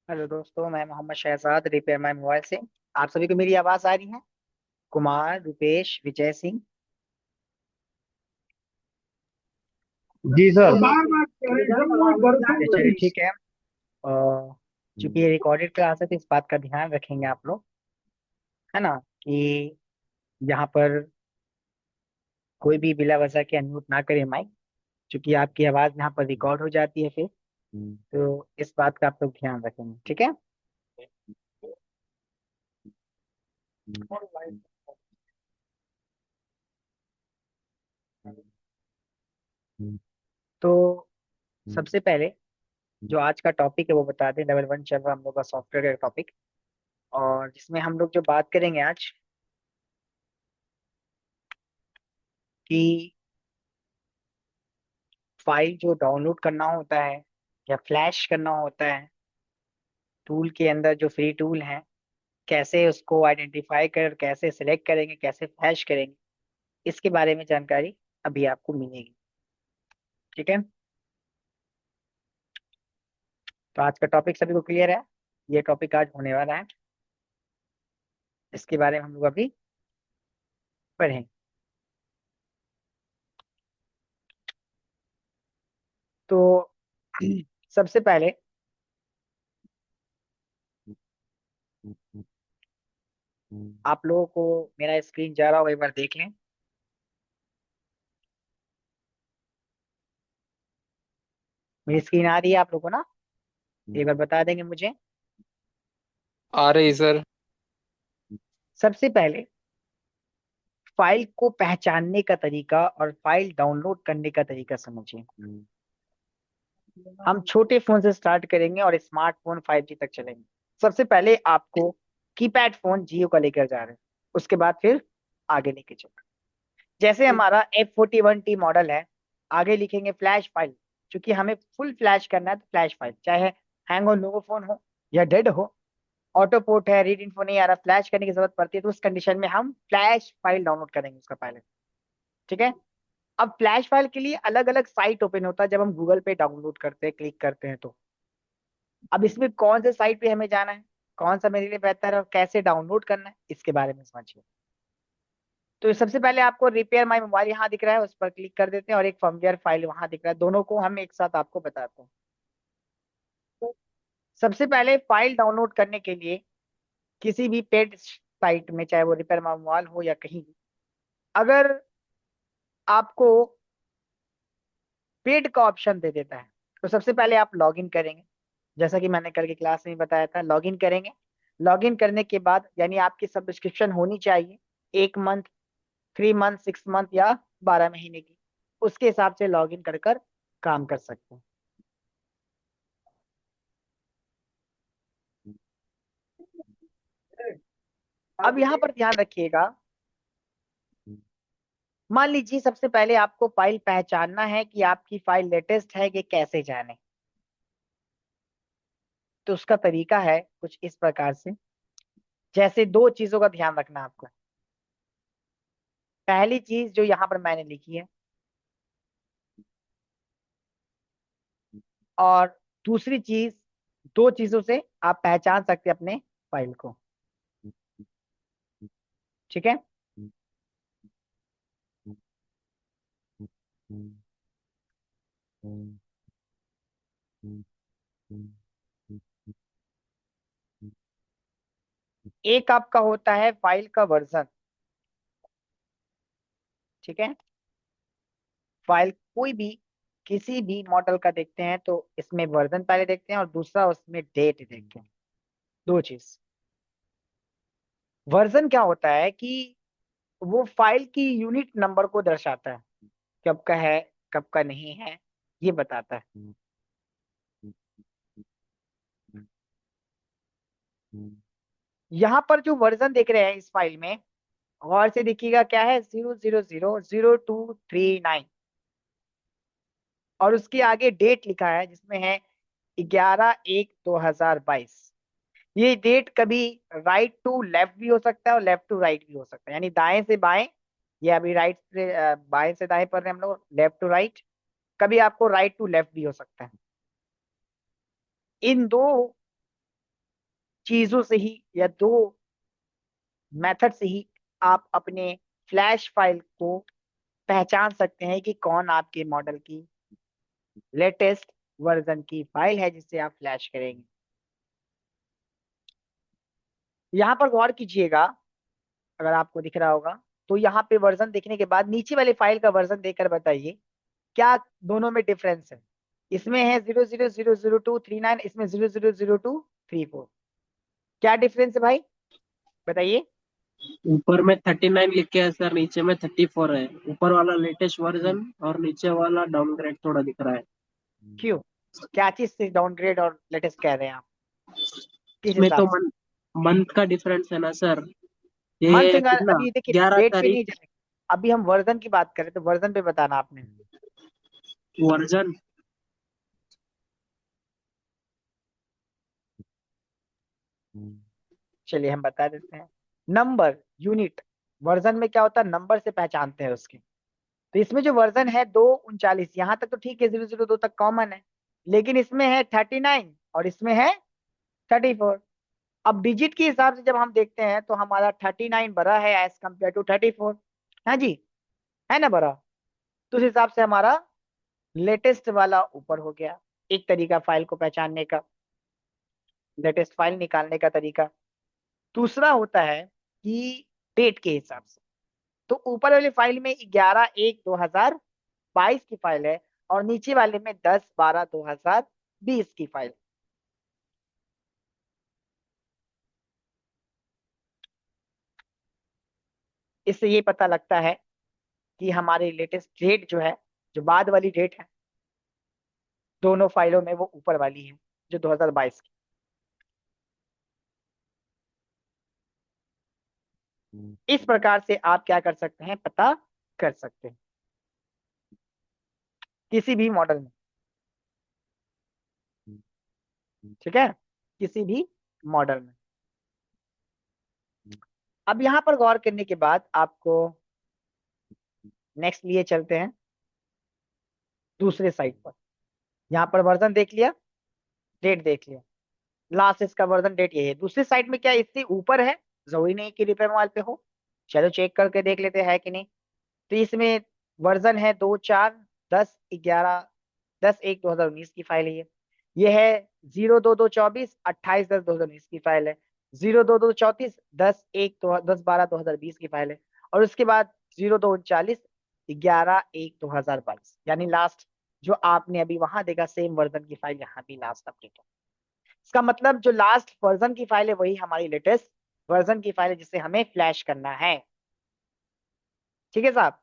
Hello दोस्तों, मैं Mohammad Shahzad repair my mobile से। आप सभी को मेरी आवाज आ रही है? कुमार, रुपेश, विजय सिंह। जी सर। चलिए ठीक है। चूंकि ये रिकॉर्डेड क्लास है तो इस बात का ध्यान रखेंगे आप लोग, है ना, कि यहाँ पर कोई भी बिला वजह के अनम्यूट ना करे माइक, क्योंकि आपकी आवाज यहाँ पर रिकॉर्ड हो जाती है फिर। तो इस बात का आप लोग ध्यान रखेंगे, ठीक है? तो सबसे पहले जो आज का टॉपिक है वो बता दें। लेवल 1 चल रहा है हम लोग का सॉफ्टवेयर का टॉपिक, और जिसमें हम लोग जो बात करेंगे आज कि फाइल जो डाउनलोड करना होता है या फ्लैश करना होता है, टूल के अंदर जो फ्री टूल है, कैसे उसको आइडेंटिफाई कर, कैसे सिलेक्ट करेंगे, कैसे फ्लैश करेंगे, इसके बारे में जानकारी अभी आपको मिलेगी। ठीक है? तो आज का टॉपिक सभी को क्लियर है? ये टॉपिक आज होने वाला है, इसके बारे में हम लोग अभी पढ़ें। तो सबसे पहले आप लोगों को मेरा स्क्रीन जा रहा होगा, एक बार देख लें। मेरी स्क्रीन आ रही है आप लोगों को ना? एक बार बता देंगे मुझे। आ रही सर। सबसे पहले फाइल को पहचानने का तरीका और फाइल डाउनलोड करने का तरीका समझिए। हम छोटे फोन से स्टार्ट करेंगे और स्मार्टफोन 5G तक चलेंगे। सबसे पहले आपको कीपैड फोन जियो का लेकर जा रहे हैं, उसके बाद फिर आगे लेके चल। जैसे हमारा F41T मॉडल है, आगे लिखेंगे फ्लैश फाइल। क्योंकि हमें फुल फ्लैश करना है तो फ्लैश फाइल चाहे हैंग और नो फोन हो या डेड हो, ऑटो पोर्ट है, रीड इन्फो नहीं आ रहा, फ्लैश करने की जरूरत पड़ती है, तो उस कंडीशन में हम फ्लैश फाइल डाउनलोड करेंगे उसका पहले। ठीक है? अब फ्लैश फाइल के लिए अलग अलग साइट ओपन होता है जब हम गूगल पे डाउनलोड करते हैं, क्लिक करते हैं तो। अब इसमें कौन से साइट पे हमें जाना है, कौन सा मेरे लिए बेहतर है और कैसे डाउनलोड करना है, इसके बारे में समझिए। तो सबसे पहले आपको रिपेयर माई मोबाइल यहाँ दिख रहा है, उस पर क्लिक कर देते हैं, और एक फर्मवेयर फाइल वहां दिख रहा है, दोनों को हम एक साथ आपको बताते हैं। तो सबसे पहले फाइल डाउनलोड करने के लिए किसी भी पेड साइट में, चाहे वो रिपेयर माई मोबाइल हो या कहीं भी, अगर आपको पेड का ऑप्शन दे देता है तो सबसे पहले आप लॉग इन करेंगे। जैसा कि मैंने कल की क्लास में बताया था, लॉग इन करेंगे। लॉग इन करने के बाद यानी आपकी सब्सक्रिप्शन होनी चाहिए 1 मंथ, 3 मंथ, 6 मंथ या 12 महीने की। उसके हिसाब से लॉग इन कर कर काम कर सकते हैं। अब यहाँ पर ध्यान रखिएगा, मान लीजिए सबसे पहले आपको फाइल पहचानना है कि आपकी फाइल लेटेस्ट है कि कैसे जाने। तो उसका तरीका है कुछ इस प्रकार से। जैसे दो चीजों का ध्यान रखना आपको। पहली चीज जो यहाँ पर मैंने लिखी है, और दूसरी चीज, दो चीजों से आप पहचान सकते हैं अपने फाइल को। ठीक है? एक आपका होता है फाइल का वर्जन। ठीक है? फाइल कोई भी किसी भी मॉडल का देखते हैं तो इसमें वर्जन पहले देखते हैं और दूसरा उसमें डेट देखते हैं। दो चीज। वर्जन क्या होता है कि वो फाइल की यूनिट नंबर को दर्शाता है, कब का है, कब का नहीं है, ये बताता है। यहाँ पर जो वर्जन देख रहे हैं इस फाइल में, गौर से देखिएगा, क्या है? 0000239, और उसके आगे डेट लिखा है जिसमें है 11/1/2022। ये डेट कभी राइट टू लेफ्ट भी हो सकता है और लेफ्ट टू राइट भी हो सकता है, यानी दाएं से बाएं। ये अभी राइट से बाएं से दाएं पढ़ रहे हैं हम लोग, लेफ्ट टू राइट। कभी आपको राइट टू लेफ्ट भी हो सकता है। इन दो चीजों से ही या दो मेथड से ही आप अपने फ्लैश फाइल को पहचान सकते हैं कि कौन आपके मॉडल की लेटेस्ट वर्जन की फाइल है जिसे आप फ्लैश करेंगे। यहां पर गौर कीजिएगा, अगर आपको दिख रहा होगा तो यहाँ पे वर्जन देखने के बाद नीचे वाले फाइल का वर्जन देखकर बताइए क्या दोनों में डिफरेंस है। इसमें है 00000239, इसमें 000234। क्या डिफरेंस है भाई, बताइए। ऊपर में 39 लिखे है सर, नीचे में 34 है। ऊपर वाला लेटेस्ट वर्जन और नीचे वाला डाउनग्रेड थोड़ा दिख रहा है। क्यों, क्या चीज से डाउनग्रेड और लेटेस्ट कह रहे हैं आप, किस इसमें हिसाब तो से? मंथ का डिफरेंस है ना सर। मंथ ये कितना, अभी देखिए, ग्यारह डेट पे नहीं तारीख जाएंगे। अभी हम वर्जन की बात करें तो वर्जन पे बताना आपने। वर्जन। चलिए हम बता देते हैं। नंबर यूनिट, वर्जन में क्या होता है, नंबर से पहचानते हैं उसके। तो इसमें जो वर्जन है 239, यहाँ तक तो ठीक है, 002 तक कॉमन है। लेकिन इसमें है 39 और इसमें है 34। अब डिजिट के हिसाब से जब हम देखते हैं तो हमारा 39 बड़ा है एज कम्पेयर टू 34। हाँ जी, है ना बड़ा। तो उस हिसाब से हमारा लेटेस्ट वाला ऊपर हो गया। एक तरीका फाइल को पहचानने का, लेटेस्ट फाइल निकालने का तरीका। दूसरा होता है कि डेट के हिसाब से। तो ऊपर वाली फाइल में 11/1/2022 की फाइल है और नीचे वाले में 10/12/2020 की फाइल। इससे ये पता लगता है कि हमारी लेटेस्ट डेट जो है, जो बाद वाली डेट है दोनों फाइलों में, वो ऊपर वाली है जो 2022 की। इस प्रकार से आप क्या कर सकते हैं, पता कर सकते हैं किसी भी मॉडल में। ठीक है, किसी भी मॉडल में। अब यहां पर गौर करने के बाद आपको नेक्स्ट लिए चलते हैं दूसरे साइड पर। यहाँ पर वर्जन देख लिया, डेट देख लिया, लास्ट इसका वर्जन डेट यही है। दूसरी साइड में क्या इससे ऊपर है, जरूरी नहीं कि रिपेयर मोबाइल पे हो। चलो चेक करके देख लेते हैं कि नहीं। तो इसमें वर्जन है 2/4/10/11/10/1/2019 की फाइल है ये है 02224/28/10/2019 की फाइल है। 02234/10/1/10/12/2020 की फाइल है। और उसके बाद 0239/11/1/2022, यानी लास्ट जो आपने अभी वहां देखा सेम वर्जन की फाइल यहाँ भी लास्ट अपडेट है। इसका मतलब जो लास्ट वर्जन की फाइल है वही हमारी लेटेस्ट वर्जन की फाइल है जिसे हमें फ्लैश करना है। ठीक है साहब।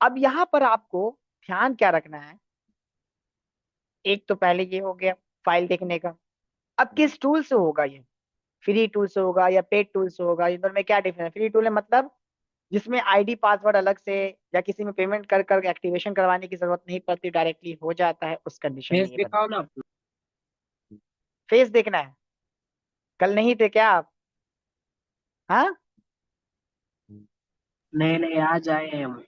अब यहां पर आपको ध्यान क्या रखना है, एक तो पहले ये हो गया फाइल देखने का। अब किस टूल से होगा ये, फ्री टूल से होगा या पेड टूल से होगा, इन दोनों में क्या डिफरेंस है? फ्री टूल है मतलब जिसमें आईडी पासवर्ड अलग से या किसी में पेमेंट कर कर एक्टिवेशन करवाने की जरूरत नहीं पड़ती, डायरेक्टली हो जाता है, उस कंडीशन में फेस ये बना। दिखाओ ना अपना। फेस देखना है, कल नहीं थे क्या आप? हाँ, नहीं नहीं, आज आए हैं हम।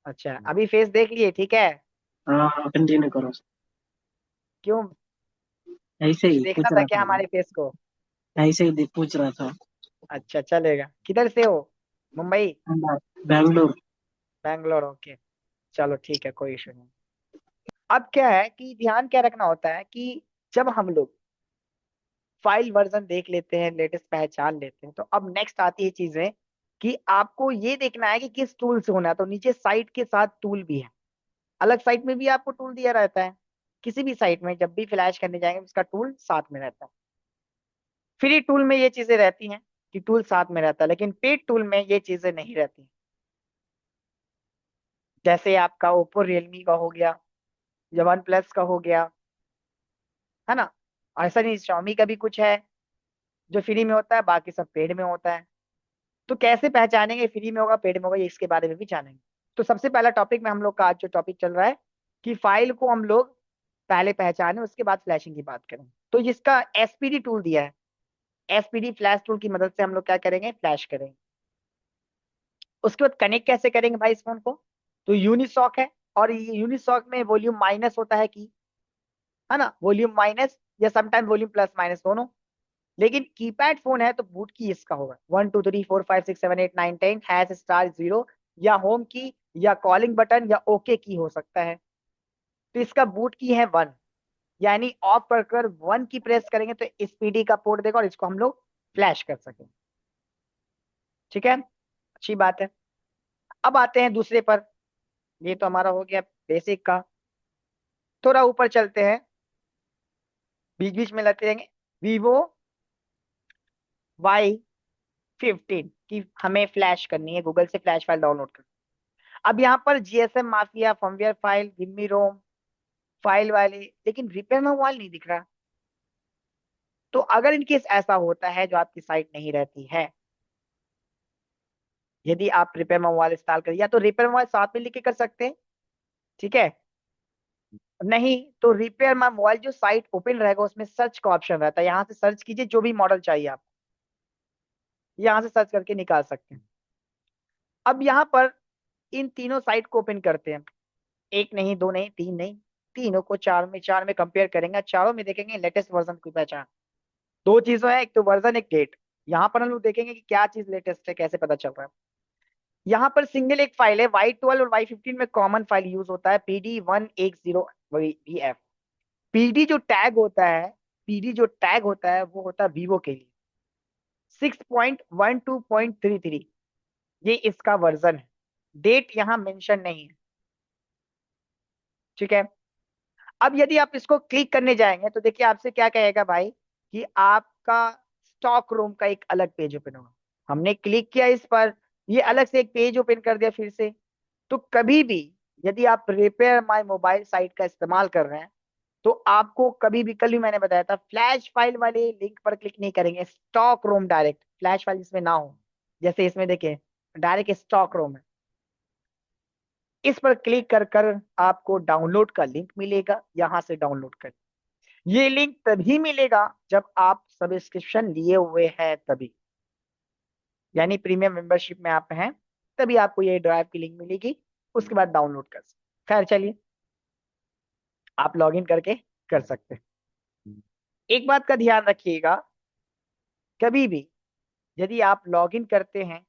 अच्छा अभी फेस देख लिए, ठीक है। हाँ हाँ, कंटिन्यू करो। क्यों, ऐसे कुछ ही देखना पूछ था रहा क्या था मैं। हमारे फेस को? ऐसे ही पूछ रहा था। अच्छा चलेगा। किधर से हो, मुंबई? बैंगलोर। बैंगलोर, ओके। चलो ठीक है, कोई इशू नहीं। अब क्या है कि ध्यान क्या रखना होता है कि जब हम लोग फाइल वर्जन देख लेते हैं, लेटेस्ट पहचान लेते हैं, तो अब नेक्स्ट आती है चीजें कि आपको ये देखना है कि किस टूल से होना है। तो नीचे साइट के साथ टूल भी है, अलग साइट में भी आपको टूल दिया रहता है। किसी भी साइट में जब भी फ्लैश करने जाएंगे उसका टूल साथ में रहता है। फ्री टूल में ये चीजें रहती हैं कि टूल साथ में रहता है, लेकिन पेड टूल में ये चीजें नहीं रहती। जैसे आपका ओप्पो रियलमी का हो गया या वन प्लस का हो गया, है ना। ऐसा नहीं, Xiaomi का भी कुछ है जो फ्री में होता है, बाकी सब पेड में होता है। तो कैसे पहचानेंगे फ्री में होगा पेड में होगा, ये इसके बारे में भी जानेंगे। तो सबसे पहला टॉपिक में हम लोग का आज जो टॉपिक चल रहा है कि फाइल को हम लोग पहले पहचाने उसके बाद फ्लैशिंग की बात करें। तो जिसका एसपीडी टूल दिया है, एसपीडी फ्लैश टूल की मदद से हम लोग क्या करेंगे, फ्लैश करेंगे। उसके बाद कनेक्ट कैसे करेंगे भाई इस फोन को? तो यूनिसॉक है, और ये यूनिसॉक में वॉल्यूम माइनस होता है की, है ना, वॉल्यूम माइनस या समटाइम वॉल्यूम प्लस माइनस दोनों। लेकिन कीपैड फोन है तो बूट की इसका होगा 1 2 3 4 5 6 7 8 9 10 #0 या होम की या कॉलिंग बटन या ओके की हो सकता है। तो इसका बूट की है 1, यानी ऑफ कर कर 1 की प्रेस करेंगे तो स्पीडी का पोर्ट देगा और इसको हम लोग फ्लैश कर सकें। ठीक है, अच्छी बात है। अब आते हैं दूसरे पर। ये तो हमारा हो गया बेसिक का। थोड़ा ऊपर चलते हैं, बीच बीच में लेते रहेंगे। वीवो Y15 की हमें फ्लैश करनी है, गूगल से फ्लैश फाइल डाउनलोड करनी है। अब यहाँ पर GSM mafia, firmware file, Jimmy ROM file वाले, लेकिन रिपेयर मोबाइल नहीं दिख रहा। तो अगर इनकेस ऐसा होता है जो आपकी साइट नहीं रहती है, यदि आप रिपेयर मोबाइल इंस्टॉल करिए, या तो रिपेयर मोबाइल साथ में लिख के कर सकते हैं, ठीक है। नहीं तो रिपेयर माई मोबाइल जो साइट ओपन रहेगा उसमें सर्च का ऑप्शन रहता है, यहाँ से सर्च कीजिए जो भी मॉडल चाहिए आप, यहाँ से सर्च करके निकाल सकते हैं। अब यहाँ पर इन तीनों साइट को ओपन करते हैं, एक नहीं, दो नहीं, तीन नहीं, तीनों को चार में कंपेयर करेंगे, चारों में देखेंगे लेटेस्ट वर्जन की पहचान। दो चीजों है, एक तो वर्जन, एक डेट। यहाँ पर हम लोग देखेंगे कि क्या चीज लेटेस्ट है, कैसे पता चल रहा है। यहाँ पर सिंगल एक फाइल है, Y12 और Y15 में कॉमन फाइल यूज होता है PD110VF। पीडी जो टैग होता है, पीडी जो टैग होता है वो होता है वीवो के लिए 6.12.33, ये इसका वर्जन है। डेट यहाँ मेंशन नहीं है, ठीक है। अब यदि आप इसको क्लिक करने जाएंगे तो देखिए आपसे क्या कहेगा भाई, कि आपका स्टॉक रूम का एक अलग पेज ओपन होगा। हमने क्लिक किया इस पर, ये अलग से एक पेज ओपन कर दिया फिर से। तो कभी भी यदि आप रिपेयर माई मोबाइल साइट का इस्तेमाल कर रहे हैं तो आपको कभी भी, कल भी मैंने बताया था, फ्लैश फाइल वाले लिंक पर क्लिक नहीं करेंगे, स्टॉक रोम डायरेक्ट, फ्लैश फाइल इसमें ना हो। जैसे इसमें देखिए डायरेक्ट स्टॉक रोम है, इस पर क्लिक कर कर आपको डाउनलोड का लिंक मिलेगा, यहां से डाउनलोड कर। ये लिंक तभी मिलेगा जब आप सब्सक्रिप्शन लिए हुए हैं तभी, यानी प्रीमियम मेंबरशिप में आप हैं, तभी आपको ये ड्राइव की लिंक मिलेगी, उसके बाद डाउनलोड कर सकते। खैर चलिए, आप लॉगिन करके कर सकते हैं। एक बात का ध्यान रखिएगा, कभी भी यदि आप लॉगिन करते हैं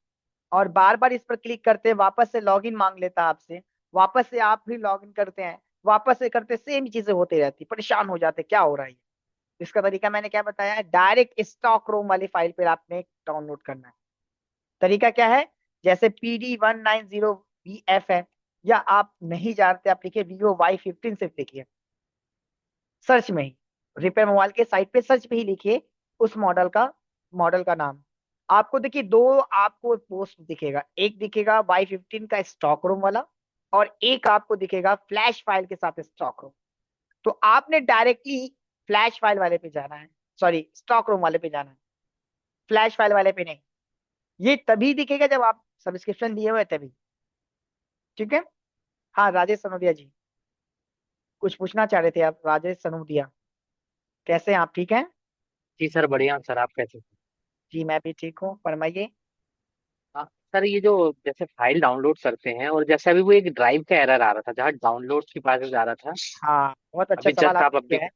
और बार बार इस पर क्लिक करते हैं, वापस से लॉगिन मांग लेता है आपसे, वापस से आप भी लॉगिन करते हैं, वापस से करते, सेम चीजें होती रहती, परेशान हो जाते क्या हो रहा है ये। इसका तरीका मैंने क्या बताया है, डायरेक्ट स्टॉक रोम वाली फाइल पर आपने डाउनलोड करना है। तरीका क्या है, जैसे PD190VF है, या आप नहीं जानते आप लिखिए वीवो Y15 सिर्फ लिखिए सर्च में ही, रिपेयर मोबाइल के साइट पे सर्च पे ही लिखिए उस मॉडल का नाम। आपको देखिए दो आपको पोस्ट दिखेगा, एक दिखेगा Y15 का स्टॉक रूम वाला, और एक आपको दिखेगा फ्लैश फाइल के साथ स्टॉक रूम। तो आपने डायरेक्टली फ्लैश फाइल वाले पे जाना है, सॉरी स्टॉक रूम वाले पे जाना है, फ्लैश फाइल वाले पे नहीं। ये तभी दिखेगा जब आप सब्सक्रिप्शन लिए हुए तभी, ठीक है। हाँ राजेश सनोदिया जी, कुछ पूछना चाह रहे थे आप, राजेश सनोदिया, कैसे हैं आप, ठीक हैं? जी सर, बढ़िया हूँ सर। आप कैसे हैं? जी मैं भी ठीक हूँ, फरमाइए। हाँ सर, ये जो जैसे फाइल डाउनलोड करते हैं, और जैसे अभी वो एक ड्राइव का एरर आ रहा था जहाँ डाउनलोड की पास जा रहा था। हाँ बहुत अच्छा अभी सवाल जस्ट आप आपने किया अपडेट। है,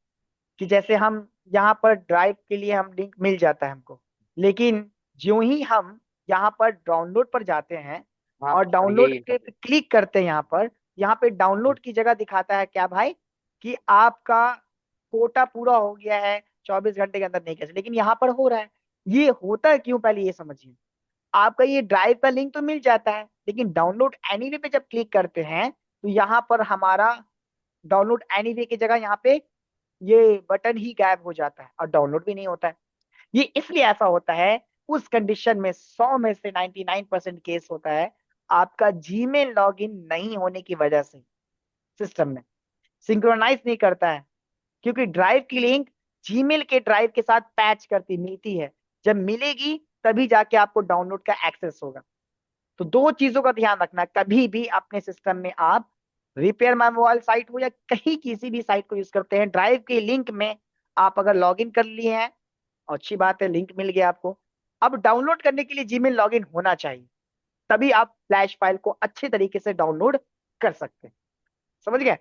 कि जैसे हम यहाँ पर ड्राइव के लिए हम लिंक मिल जाता है हमको, लेकिन जो ही हम यहाँ पर डाउनलोड पर जाते हैं हाँ और सर, डाउनलोड यही के क्लिक करते हैं, यहाँ पे डाउनलोड की जगह दिखाता है क्या भाई, कि आपका कोटा पूरा हो गया है, 24 घंटे के अंदर नहीं कैसे, लेकिन यहाँ पर हो रहा है। ये होता है क्यों, पहले ये समझिए। आपका ये ड्राइव का लिंक तो मिल जाता है, लेकिन डाउनलोड एनीवे पे जब क्लिक करते हैं तो यहाँ पर हमारा डाउनलोड एनीवे की जगह यहाँ पे ये बटन ही गायब हो जाता है और डाउनलोड भी नहीं होता है। ये इसलिए ऐसा होता है, उस कंडीशन में 100 में से 99% केस होता है, आपका जीमेल लॉगिन नहीं होने की वजह से सिस्टम में सिंक्रोनाइज नहीं करता है, क्योंकि ड्राइव की लिंक जीमेल के ड्राइव के साथ पैच करती मिलती है, जब मिलेगी तभी जाके आपको डाउनलोड का एक्सेस होगा। तो दो चीजों का ध्यान रखना, कभी भी अपने सिस्टम में आप रिपेयर माई मोबाइल साइट हो या कहीं किसी भी साइट को यूज करते हैं, ड्राइव के लिंक में आप अगर लॉगिन कर लिए हैं, अच्छी बात है, लिंक मिल गया आपको, अब डाउनलोड करने के लिए जीमेल लॉगिन होना चाहिए, तभी आप फ्लैश फाइल को अच्छे तरीके से डाउनलोड कर सकते हैं। समझ गए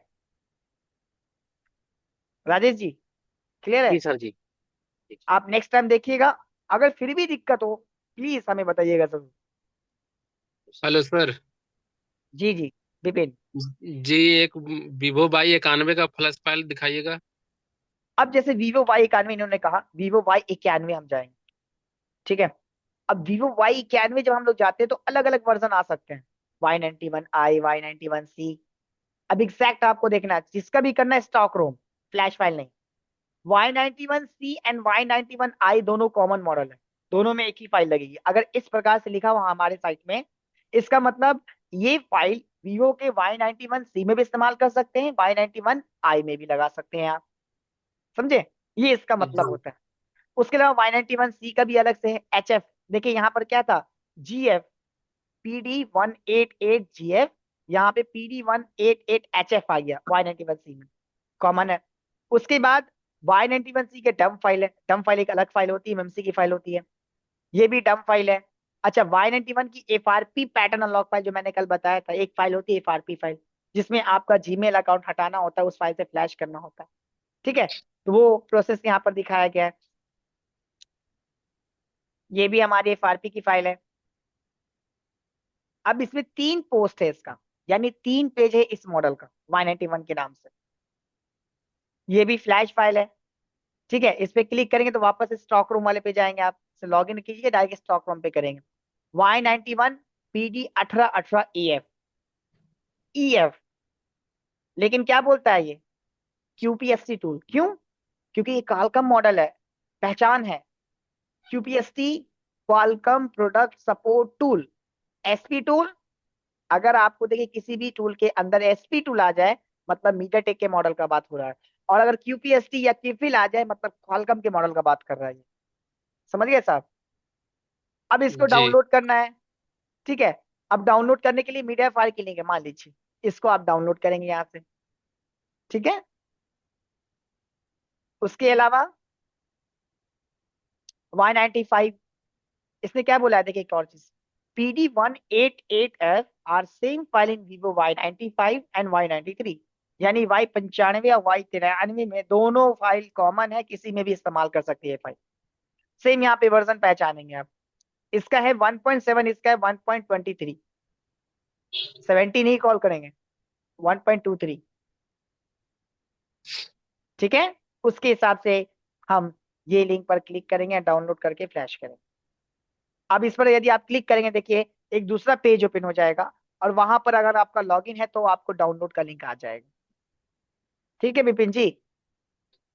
राजेश जी, क्लियर है? जी सर जी। आप नेक्स्ट टाइम देखिएगा, अगर फिर भी दिक्कत हो प्लीज हमें बताइएगा जरूर। Hello sir. जी जी विपिन। जी, एक vivo Y91 का फ्लैश फाइल दिखाइएगा। अब जैसे Vivo Y91 इन्होंने कहा, Vivo Y91 हम जाएंगे, ठीक है। अब Vivo Y91 जब हम लोग जाते हैं तो अलग अलग वर्जन आ सकते हैं, Y91i, Y91c। अब एग्जैक्ट आपको देखना है, जिसका भी करना है स्टॉक रोम, फ्लैश फाइल नहीं। Y91c एंड Y91i दोनों कॉमन मॉडल है, दोनों में एक ही फाइल लगेगी। अगर इस प्रकार से लिखा हुआ हमारे साइट में, इसका मतलब ये फाइल Vivo के Y91c में भी इस्तेमाल कर सकते हैं, Y91i में भी लगा सकते हैं आप, समझे? ये इसका मतलब जी। होता है। उसके अलावा Y91c का भी अलग से है, HF। देखिए यहाँ पर क्या था, GF, PD188GF, यहाँ पे PD188HF आ गया Y91c में, कॉमन है। उसके बाद Y91c के डम फाइल है, डम फाइल एक अलग फाइल होती है, MMC की फाइल होती है, ये भी डम फाइल है। अच्छा, Y91 की FRP पैटर्न अनलॉक फाइल जो मैंने कल बताया था, एक फाइल होती है FRP फाइल, जिसमें आपका जीमेल अकाउंट हटाना होता है, उस फाइल से फ्लैश करना होता है, ठीक है। तो वो प्रोसेस यहाँ पर दिखाया गया है। ये भी हमारी FRP की फाइल है। अब इसमें 3 पोस्ट है इसका, यानी 3 पेज है इस मॉडल का Y91 के नाम से। ये भी फ्लैश फाइल है, ठीक है। इस पे क्लिक करेंगे तो वापस स्टॉक रूम वाले पे जाएंगे, आप लॉग इन कीजिए, डायरेक्ट स्टॉक रूम पे करेंगे। Y91 PD1818 EF, लेकिन क्या बोलता है ये, QPST टूल। क्यों? क्योंकि ये क्वालकॉम मॉडल है, पहचान है QPST, Qualcomm product support tool. SP tool, अगर आपको देखिए किसी भी टूल के अंदर SP टूल आ जाए, मतलब मीडियाटेक के मॉडल का बात हो रहा है, और अगर QPST या किफिल आ जाए, मतलब क्वालकॉम के मॉडल का बात कर रहा है ये। समझ गए साहब? अब इसको जी। डाउनलोड करना है, ठीक है। अब डाउनलोड करने के लिए मीडिया फाइल की लिंक है, मान लीजिए इसको आप डाउनलोड करेंगे यहाँ से, ठीक है। उसके अलावा Y95, इसने क्या बोला है, देखिए एक और चीज, PD188F are same file in Vivo Y95 and Y93, यानी Y95 या Y93 में दोनों फाइल कॉमन है, किसी में भी इस्तेमाल कर सकती है फाइल। सेम यहाँ पे वर्जन पहचानेंगे आप, इसका है 1.7, इसका है 1.23, 17 ही कॉल करेंगे, 1.23, ठीक है। उसके हिसाब से हम ये लिंक पर क्लिक करेंगे, डाउनलोड करके फ्लैश करेंगे। अब इस पर यदि आप क्लिक करेंगे, देखिए एक दूसरा पेज ओपन हो जाएगा, और वहां पर अगर आपका लॉगिन है तो आपको डाउनलोड का लिंक आ जाएगा, ठीक है विपिन जी।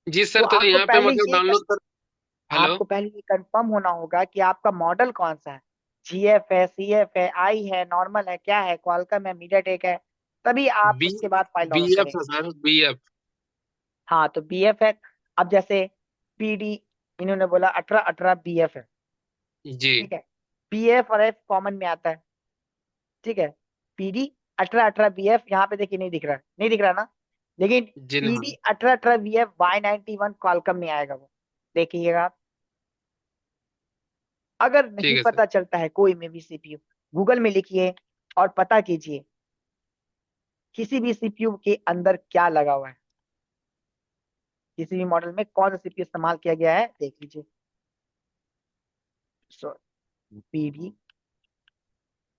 जी तो सर, तो यहाँ पे मतलब डाउनलोड कर। हेलो। आपको पहले ये कंफर्म होना होगा कि आपका मॉडल कौन सा है, GF है, CF है, आई है, नॉर्मल है, क्या है, क्वालकॉम है, मीडियाटेक है, तभी आप बी उसके बाद फाइल बी डाउनलोड एफ करेंगे। है सर, BF। हाँ तो BF है। अब जैसे PD, इन्होंने बोला 1818 BF है, जी। ठीक है। PF और F कॉमन में आता है, ठीक है। PD1818 BF यहाँ पे देखिए नहीं दिख रहा है, नहीं दिख रहा ना, लेकिन जी PD नहीं। 1818 BF Y91 कॉलकम में आएगा वो, देखिएगा आप। अगर ठीक नहीं है सर। पता चलता है कोई में भी CPU, गूगल में लिखिए और पता कीजिए किसी भी CPU के अंदर क्या लगा हुआ है, किसी भी मॉडल में कौन सा CPU इस्तेमाल किया गया है देख लीजिए। सो PD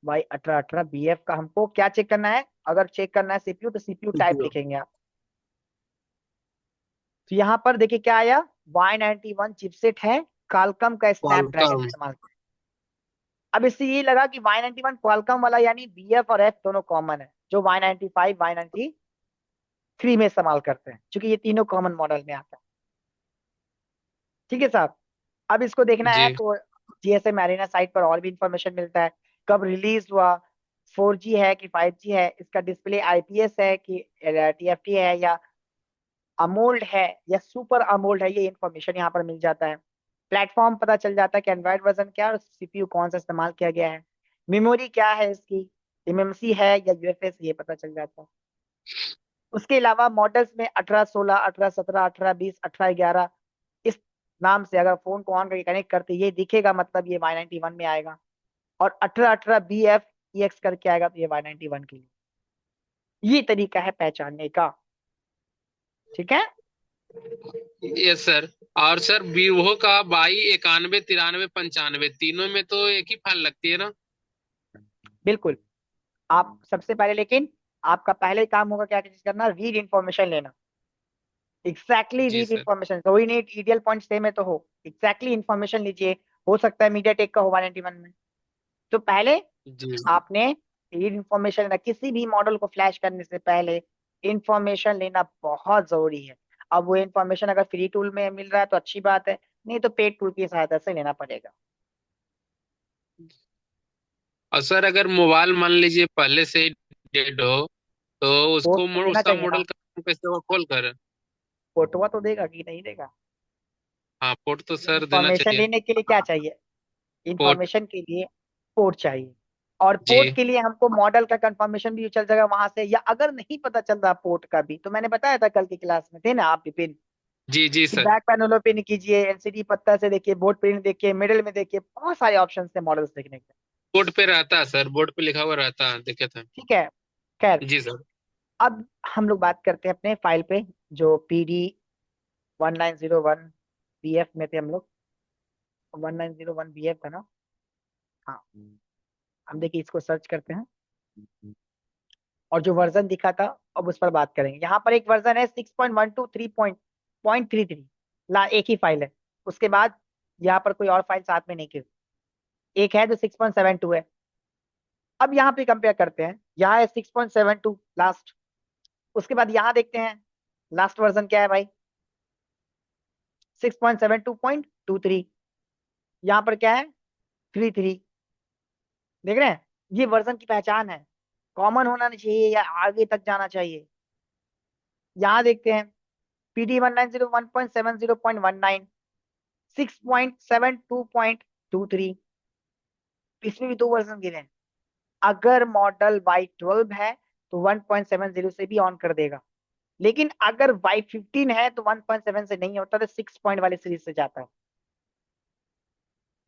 Y1818 BF का हमको क्या चेक करना है, अगर चेक करना है CPU तो CPU टाइप जी। लिखेंगे आप। तो यहाँ पर देखिए क्या आया, Y91 चिपसेट है, क्वालकॉम का स्नैपड्रैगन क्वालकॉम। इस्तेमाल। अब इससे ये लगा कि Y91 क्वालकॉम वाला, यानी BF और F दोनों कॉमन है, जो Y95 Y93 में इस्तेमाल करते हैं, क्योंकि ये तीनों कॉमन मॉडल में आता है, ठीक है साहब। अब इसको देखना है जी। तो GSM एरिना साइट पर और भी इंफॉर्मेशन मिलता है, कब रिलीज हुआ, 4G है कि 5G है, इसका डिस्प्ले IPS है कि TFT है, या अमोल्ड है या सुपर अमोल्ड है, ये इंफॉर्मेशन यहाँ पर मिल जाता है। प्लेटफॉर्म पता चल जाता है कि एंड्रॉइड वर्जन क्या है और CPU कौन सा इस्तेमाल किया गया है, मेमोरी क्या है इसकी, MMC है या UFS, ये पता चल जाता है। उसके अलावा मॉडल्स में 1816, 1817, 1820, 1811, इस नाम से अगर फोन को ऑन करके कनेक्ट करते ये दिखेगा, मतलब ये Y91 में आएगा। और 1818 BF EX करके आएगा तो ये Y91 के लिए। ये तरीका है पहचानने का, ठीक है। Yes sir. और सर वीवो का 22 91 93 95 तीनों में तो एक ही फाइल लगती है ना? बिल्कुल। आप सबसे पहले लेकिन आपका पहले काम होगा क्या चीज करना, रीड इन्फॉर्मेशन लेना। एग्जैक्टली जी रीड सर। इन्फॉर्मेशन, कोई नहीं ईडीएल पॉइंट सेम है तो हो, एग्जैक्टली इन्फॉर्मेशन लीजिए। हो सकता है मीडिया टेक का हो 191 में। तो पहले जी आपने रीड इन्फॉर्मेशन लेना, किसी भी मॉडल को फ्लैश करने से पहले इन्फॉर्मेशन लेना बहुत जरूरी है। अब वो इन्फॉर्मेशन अगर फ्री टूल में मिल रहा है तो अच्छी बात है, नहीं तो पेड टूल की सहायता से लेना पड़ेगा। और सर अगर मोबाइल मान लीजिए पहले से ही डेड हो तो पोर्ट तो देना उसका चाहिए ना। मॉडल का कैसे वो खोल कर? फोटो तो देगा कि नहीं देगा। हाँ, पोर्ट तो सर देना इन्फॉर्मेशन चाहिए। लेने के लिए क्या चाहिए, पोर्ट। इंफॉर्मेशन के लिए पोर्ट चाहिए। और पोर्ट जी के लिए हमको मॉडल का कंफर्मेशन भी चल जाएगा वहां से, या अगर नहीं पता चल रहा पोर्ट का भी, तो मैंने बताया था कल की क्लास में थे ना आप विपिन, जी जी कि सर। बैक पैनलों पे नहीं कीजिए, एलसीडी पत्ता से देखिए, बोर्ड प्रिंट देखिए, मिडिल में देखिए, बहुत सारे ऑप्शन थे मॉडल्स देखने के। बोर्ड पे रहता है सर, बोर्ड पे लिखा हुआ रहता है, देखे थे। ठीक है। खैर, जी सर। अब हम लोग बात करते हैं अपने फाइल पे, जो PD 1901 BF में थे हम लोग। 1901 BF था ना। हाँ, हम देखिए इसको सर्च करते हैं, और जो वर्जन दिखा था अब उस पर बात करेंगे। यहाँ पर एक वर्जन है 6.123.33, ला एक ही फाइल है। उसके बाद यहाँ पर कोई और फाइल साथ में नहीं की, एक है जो 6.72 है। अब यहाँ पे कंपेयर करते हैं, यहाँ है 6.72 लास्ट। उसके बाद यहाँ देखते हैं लास्ट वर्जन क्या है भाई, 6.72.23। यहाँ पर क्या है, 33। देख रहे हैं, ये वर्जन की पहचान है, कॉमन होना नहीं चाहिए या आगे तक जाना चाहिए। यहाँ देखते हैं PD 1901.70.19, 6.72.23, इसमें भी दो वर्जन गिरे हैं। अगर मॉडल Y12 है तो 1.70 से भी ऑन कर देगा, लेकिन अगर Y15 है तो 1.7 से नहीं होता, तो 6 पॉइंट वाले सीरीज से जाता है।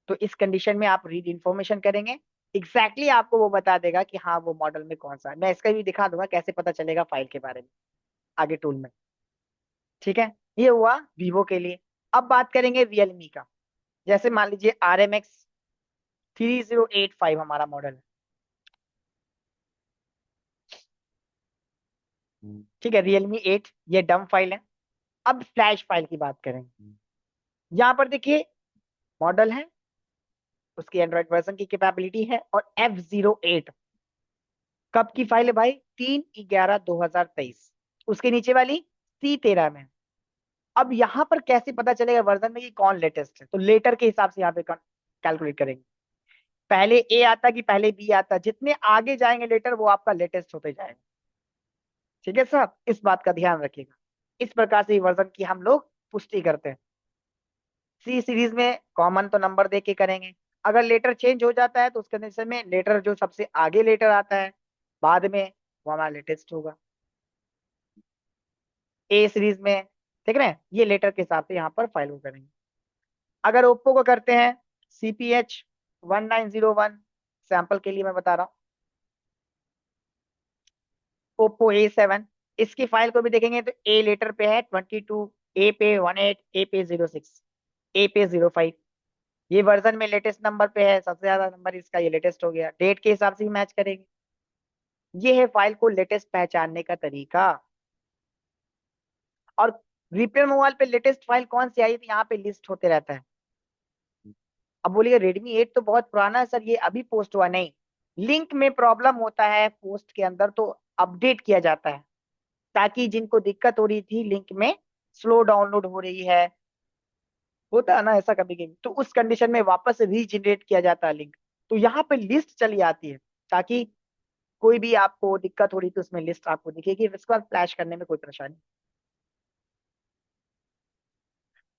तो इस कंडीशन में आप रीड इंफॉर्मेशन करेंगे, एग्जैक्टली आपको वो बता देगा कि हाँ वो मॉडल में कौन सा है। मैं इसका भी दिखा दूंगा कैसे पता चलेगा फाइल के बारे में आगे टूल में। ठीक है, ये हुआ वीवो के लिए। अब बात करेंगे रियलमी का। जैसे मान लीजिए RMX 3085 हमारा मॉडल है। ठीक है, Realme 8, ये डम फाइल है। अब फ्लैश फाइल की बात करेंगे। यहाँ पर देखिए मॉडल है, उसकी एंड्रॉइड वर्जन की कैपेबिलिटी है, और F08 कब की फाइल है भाई, 3/11/2023। उसके नीचे वाली C13 में। अब यहाँ पर कैसे पता चलेगा वर्जन में कि कौन लेटेस्ट है, तो लेटर के हिसाब से यहाँ पे कैलकुलेट करेंगे। पहले ए आता कि पहले बी आता, जितने आगे जाएंगे लेटर वो आपका लेटेस्ट होते जाएगा। ठीक है साहब, इस बात का ध्यान रखिएगा। इस प्रकार से वर्जन की हम लोग पुष्टि करते हैं। सी सीरीज में कॉमन तो नंबर दे के करेंगे, अगर लेटर चेंज हो जाता है तो उस कंडीशन में लेटर जो सबसे आगे लेटर आता है बाद में, वो हमारा लेटेस्ट होगा। ए सीरीज में देख रहे हैं, ये लेटर के हिसाब से यहाँ पर फाइल को करेंगे। अगर ओप्पो को करते हैं CPH 1901, सैंपल के लिए मैं बता रहा हूँ, ओप्पो A7, इसकी फाइल को भी देखेंगे तो ए लेटर पे है 22, ए पे 18, ए पे 06, ए पे 05। ये वर्जन में लेटेस्ट नंबर पे है, सबसे ज्यादा नंबर इसका, ये लेटेस्ट हो गया। डेट के हिसाब से भी मैच करेंगे। ये है फाइल को लेटेस्ट पहचानने का तरीका। और रिपेयर मोबाइल पे लेटेस्ट फाइल कौन सी आई, तो यहाँ पे लिस्ट होते रहता है। अब बोलिए Redmi 8 तो बहुत पुराना है सर, ये अभी पोस्ट हुआ, नहीं, लिंक में प्रॉब्लम होता है पोस्ट के अंदर, तो अपडेट किया जाता है, ताकि जिनको दिक्कत हो रही थी लिंक में, स्लो डाउनलोड हो रही है, होता है ना ऐसा कभी कभी, तो उस कंडीशन में वापस रीजनरेट किया जाता है लिंक। तो यहाँ पे लिस्ट चली आती है, ताकि कोई भी आपको दिक्कत हो रही तो उसमें लिस्ट आपको दिखेगी, इसके बाद फ्लैश करने में कोई परेशानी।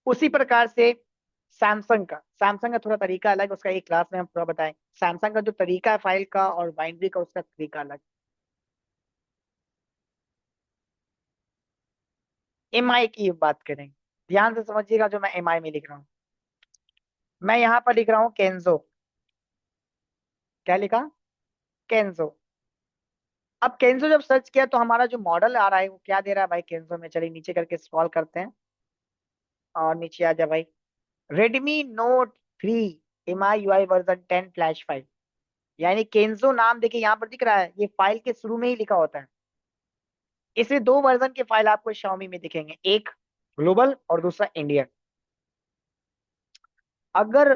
उसी प्रकार से सैमसंग का थोड़ा तरीका अलग, उसका एक क्लास में हम पूरा बताएं। सैमसंग का जो तरीका है फाइल का और बाइंड्री का, उसका तरीका अलग। MI की बात करें, ध्यान से समझिएगा जो मैं MI में लिख रहा हूँ। मैं यहाँ पर लिख रहा हूँ केंजो। क्या लिखा, केंजो। अब केंजो जब सर्च किया तो हमारा जो मॉडल आ रहा है वो क्या दे रहा है भाई केंजो में, चलिए नीचे करके स्क्रॉल करते हैं। और नीचे आ जा भाई, Redmi note 3 MIUI version 10 flash file. यानी केंजो नाम देखिए यहाँ पर दिख रहा है, ये फाइल के शुरू में ही लिखा होता है। इसमें दो वर्जन के फाइल आपको Xiaomi में दिखेंगे, एक ग्लोबल और दूसरा इंडियन। अगर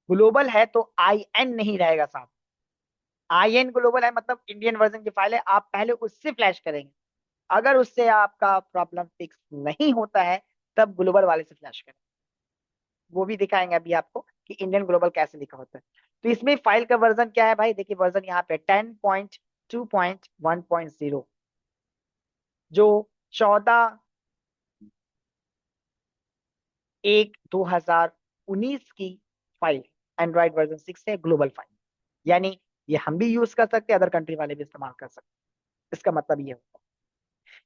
ग्लोबल है तो IN नहीं रहेगा साहब। IN ग्लोबल है मतलब इंडियन वर्जन की फाइल है, आप पहले उससे फ्लैश करेंगे। अगर उससे आपका प्रॉब्लम फिक्स नहीं होता है तब ग्लोबल वाले से फ्लैश करें। वो भी दिखाएंगे अभी आपको कि इंडियन ग्लोबल कैसे लिखा होता है। तो इसमें फाइल का वर्जन क्या है भाई, देखिए वर्जन यहाँ पे 10.2.1.0, जो 14/1/2019 की फाइल। एंड्रॉइड वर्जन 6 है, ग्लोबल फाइल। यानी ये हम भी यूज कर सकते हैं, अदर कंट्री वाले भी इस्तेमाल कर सकते हैं। इसका मतलब ये होता है।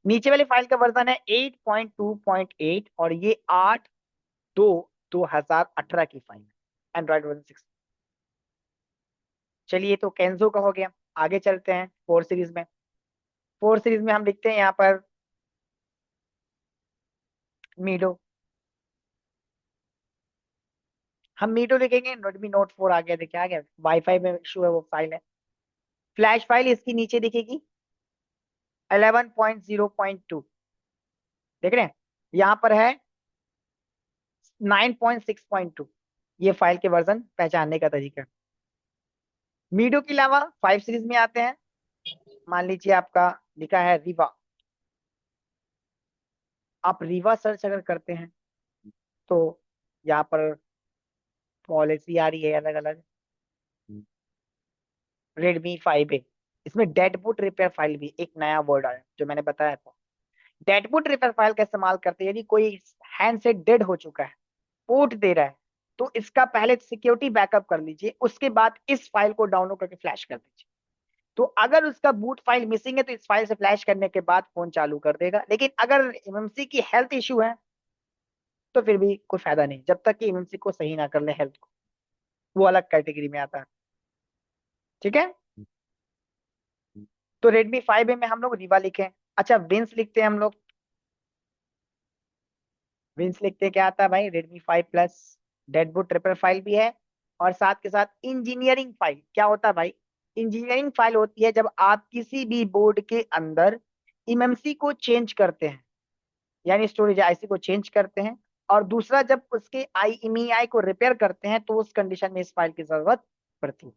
नीचे वाली फाइल का वर्जन है 8.2.8 और ये 8/2/2018 की फाइल है, एंड्रॉइड वर्जन 6। चलिए तो कैंजो का हो गया। आगे चलते हैं 4 सीरीज में। 4 सीरीज में हम लिखते हैं यहाँ पर मीडो। हम मीडो लिखेंगे, रेडमी नोट 4 आ गया, देखिए आ गया, वाईफाई में इशू है वो फाइल है। फ्लैश फाइल इसकी नीचे दिखेगी 11.0.2, देख रहे हैं यहाँ पर है 9.6.2। ये फाइल के वर्जन पहचानने का तरीका। मीडो के अलावा 5 सीरीज में आते हैं। मान लीजिए आपका लिखा है रीवा। आप रीवा सर्च अगर करते हैं तो यहाँ पर पॉलिसी आ रही है अलग अलग। Redmi 5A, इसमें डेडबूट रिपेयर फाइल भी एक नया वर्ड आया जो मैंने बताया था। डेडबूट रिपेयर फाइल का इस्तेमाल करते हैं यदि कोई हैंडसेट डेड हो चुका है, पोर्ट दे रहा है, तो इसका पहले सिक्योरिटी बैकअप कर लीजिए, उसके बाद इस फाइल को डाउनलोड करके फ्लैश कर दीजिए। तो अगर उसका बूट फाइल मिसिंग है तो इस फाइल से फ्लैश करने के बाद फोन चालू कर देगा। लेकिन अगर MMC की हेल्थ इशू है तो फिर भी कोई फायदा नहीं, जब तक कि MMC को सही ना कर ले हेल्थ को, वो अलग कैटेगरी में आता है। ठीक है, तो Redmi 5A में हम लोग रीवा लिखे। अच्छा विंस लिखते हैं हम लोग। विंस लिखते हैं, क्या आता है भाई, Redmi 5 Plus डेडबूट रिपेयर फाइल भी है और साथ के साथ इंजीनियरिंग फाइल। क्या होता है भाई, इंजीनियरिंग फाइल होती है जब आप किसी भी बोर्ड के अंदर MMC को चेंज करते हैं, यानी स्टोरेज IC को चेंज करते हैं, और दूसरा जब उसके IMEI को रिपेयर करते हैं तो उस कंडीशन में इस फाइल की जरूरत पड़ती है।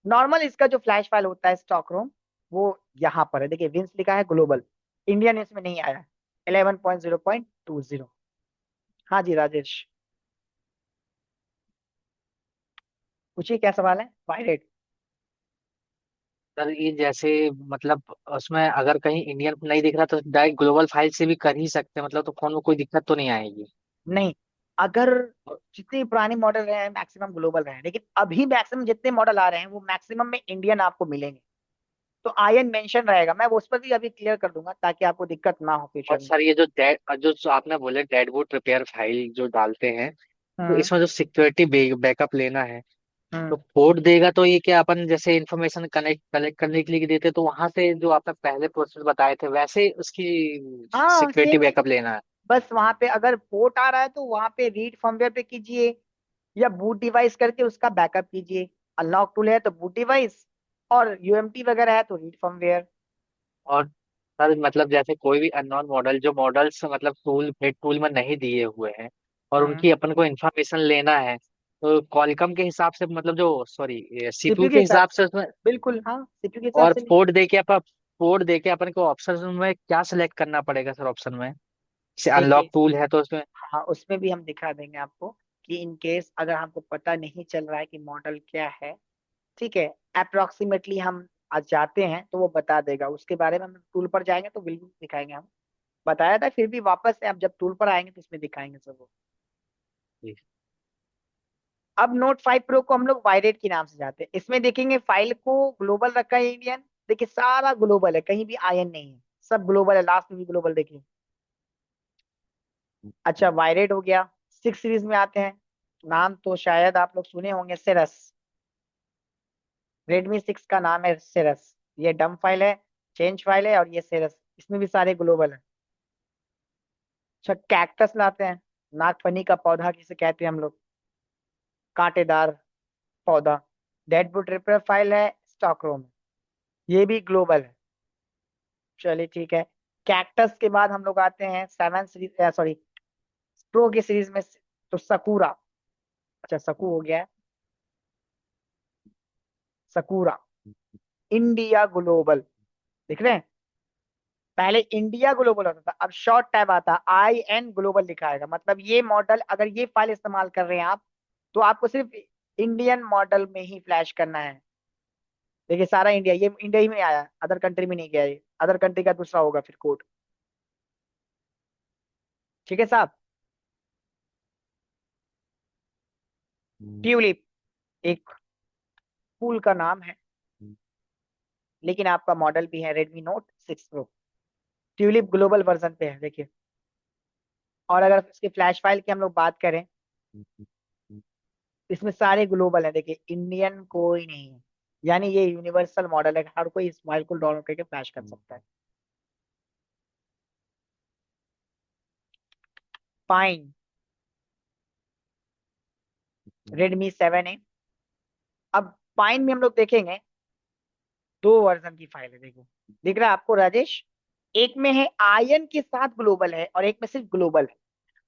नॉर्मल इसका जो फ्लैश फाइल होता है स्टॉक रोम, वो यहाँ पर है, देखिए विंस लिखा है ग्लोबल, इंडियन इसमें नहीं आया है। 11.0.20। हाँ जी राजेश, पूछिए क्या सवाल है, वायरेट। सर ये जैसे मतलब उसमें अगर कहीं इंडियन नहीं दिख रहा तो डायरेक्ट ग्लोबल फाइल से भी कर ही सकते हैं, मतलब तो फोन में कोई दिक्कत तो नहीं आएगी। नहीं, अगर जितने पुराने मॉडल रहे हैं मैक्सिमम ग्लोबल रहे हैं, लेकिन अभी मैक्सिमम जितने मॉडल आ रहे हैं वो मैक्सिमम में इंडियन आपको मिलेंगे। तो IN मेंशन रहेगा, मैं वो उस पर भी अभी क्लियर कर दूंगा ताकि आपको दिक्कत ना हो और फ्यूचर में। सर ये जो जो आपने बोले डेडबूट रिपेयर फाइल जो डालते हैं, तो हम्म इसमें जो सिक्योरिटी बैकअप लेना है, तो हम्म। कोड देगा तो ये क्या अपन जैसे इन्फॉर्मेशन कलेक्ट करने के लिए देते तो वहां से जो आपने पहले प्रोसेस बताए थे वैसे उसकी हाँ सिक्योरिटी सेम, बैकअप लेना है? बस वहां पे अगर पोर्ट आ रहा है तो वहां पे रीड फर्मवेयर पे कीजिए, या बूट डिवाइस करके उसका बैकअप कीजिए। अनलॉक टूल है तो बूट डिवाइस, और UMT वगैरह है तो रीड फर्मवेयर। और सर मतलब जैसे कोई भी अननोन मॉडल जो मॉडल्स मतलब टूल पेड टूल में नहीं दिए हुए हैं और हम्म, उनकी अपन को इन्फॉर्मेशन लेना है, तो कॉलकम के हिसाब से मतलब जो सॉरी CPU सीपीयू के के हिसाब हिसाब से, से उसमें, बिल्कुल हाँ CPU के हिसाब और से नहीं। पोर्ट दे के अपन को ऑप्शन में क्या सिलेक्ट करना पड़ेगा सर? ऑप्शन में जैसे देखिए अनलॉक टूल है तो उसमें। हाँ, उसमें भी हम दिखा देंगे आपको कि इन केस अगर हमको पता नहीं चल रहा है कि मॉडल क्या है, ठीक है, अप्रोक्सीमेटली हम आज जाते हैं तो वो बता देगा, उसके बारे में हम टूल पर जाएंगे तो बिल्कुल दिखाएंगे हम। बताया था फिर भी वापस से आप जब टूल पर आएंगे तो इसमें दिखाएंगे सब वो। जी। अब Note 5 Pro को हम लोग वायरेट के नाम से जाते हैं। इसमें देखेंगे फाइल को ग्लोबल रखा है इंडियन, देखिए सारा ग्लोबल है, कहीं भी IN नहीं है, सब ग्लोबल है, लास्ट में भी ग्लोबल देखिए। अच्छा वायरेट हो गया। 6 सीरीज में आते हैं। नाम तो शायद आप लोग सुने होंगे, सेरस। Redmi 6 का नाम है सेरस। ये डम फाइल है, चेंज फाइल है, और ये सेरस, इसमें भी सारे ग्लोबल है। अच्छा, कैक्टस लाते हैं, नागफनी का पौधा किसे कहते हैं हम लोग, कांटेदार पौधा। डेडवुड रिपर फाइल है स्टॉकहोम, ये भी ग्लोबल है। चलिए ठीक है। कैक्टस के बाद हम लोग आते हैं सेवन सीरीज, सॉरी प्रो की सीरीज में तो सकूरा। अच्छा सकू हो गया है, सकूरा। इंडिया ग्लोबल, देख रहे हैं, पहले इंडिया ग्लोबल होता था, अब शॉर्ट टैब आता, IN ग्लोबल लिखा आएगा। मतलब ये मॉडल, अगर ये फाइल इस्तेमाल कर रहे हैं आप, तो आपको सिर्फ इंडियन मॉडल में ही फ्लैश करना है। देखिए सारा इंडिया, ये इंडिया ही में आया, अदर कंट्री में नहीं गया, ये अदर कंट्री का दूसरा होगा फिर कोड। ठीक है साहब। ट्यूलिप एक फूल का नाम है, लेकिन आपका मॉडल भी है Redmi Note 6 Pro। Tulip global version पे है, देखिए। और अगर इसके फ्लैश फाइल की हम लोग बात करें, इसमें सारे ग्लोबल है, देखिए इंडियन कोई नहीं है। यानी ये यूनिवर्सल मॉडल है, हर कोई इस फाइल को डाउनलोड करके फ्लैश कर सकता है। Fine, Redmi 7A। अब फाइन में हम लोग देखेंगे, दो वर्जन की फाइल है, देखो दिख रहा है आपको राजेश, एक में है आयन के साथ ग्लोबल है और एक में सिर्फ ग्लोबल है।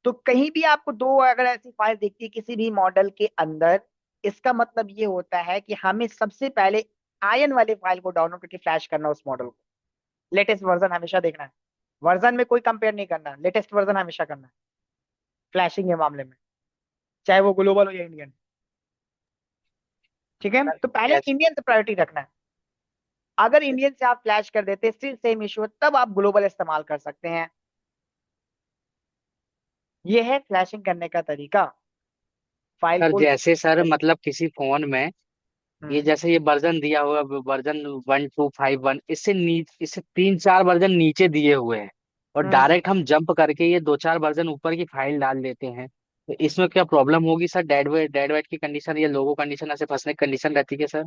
तो कहीं भी आपको दो अगर ऐसी फाइल दिखती है किसी भी मॉडल के अंदर, इसका मतलब ये होता है कि हमें सबसे पहले आयन वाले फाइल को डाउनलोड करके फ्लैश करना उस मॉडल को। लेटेस्ट वर्जन हमेशा देखना है, वर्जन में कोई कंपेयर नहीं करना, लेटेस्ट वर्जन हमेशा करना है फ्लैशिंग के मामले में, चाहे वो ग्लोबल हो या इंडियन। ठीक है, सर तो पहले जैसे इंडियन से प्रायोरिटी रखना है। अगर इंडियन से आप फ्लैश कर देते स्टिल सेम इशू, तब आप ग्लोबल इस्तेमाल कर सकते हैं। ये है फ्लैशिंग करने का तरीका, फाइल सर को। जैसे सर मतलब किसी फोन में ये हम्म जैसे ये वर्जन दिया हुआ वर्जन 1251, इससे 3-4 वर्जन नीचे दिए हुए हैं, और हम्म डायरेक्ट हम जंप करके ये 2-4 वर्जन ऊपर की फाइल डाल देते हैं, तो इसमें क्या प्रॉब्लम होगी सर? डेड वेट की कंडीशन या लोगो कंडीशन ऐसे फंसने की कंडीशन रहती है सर?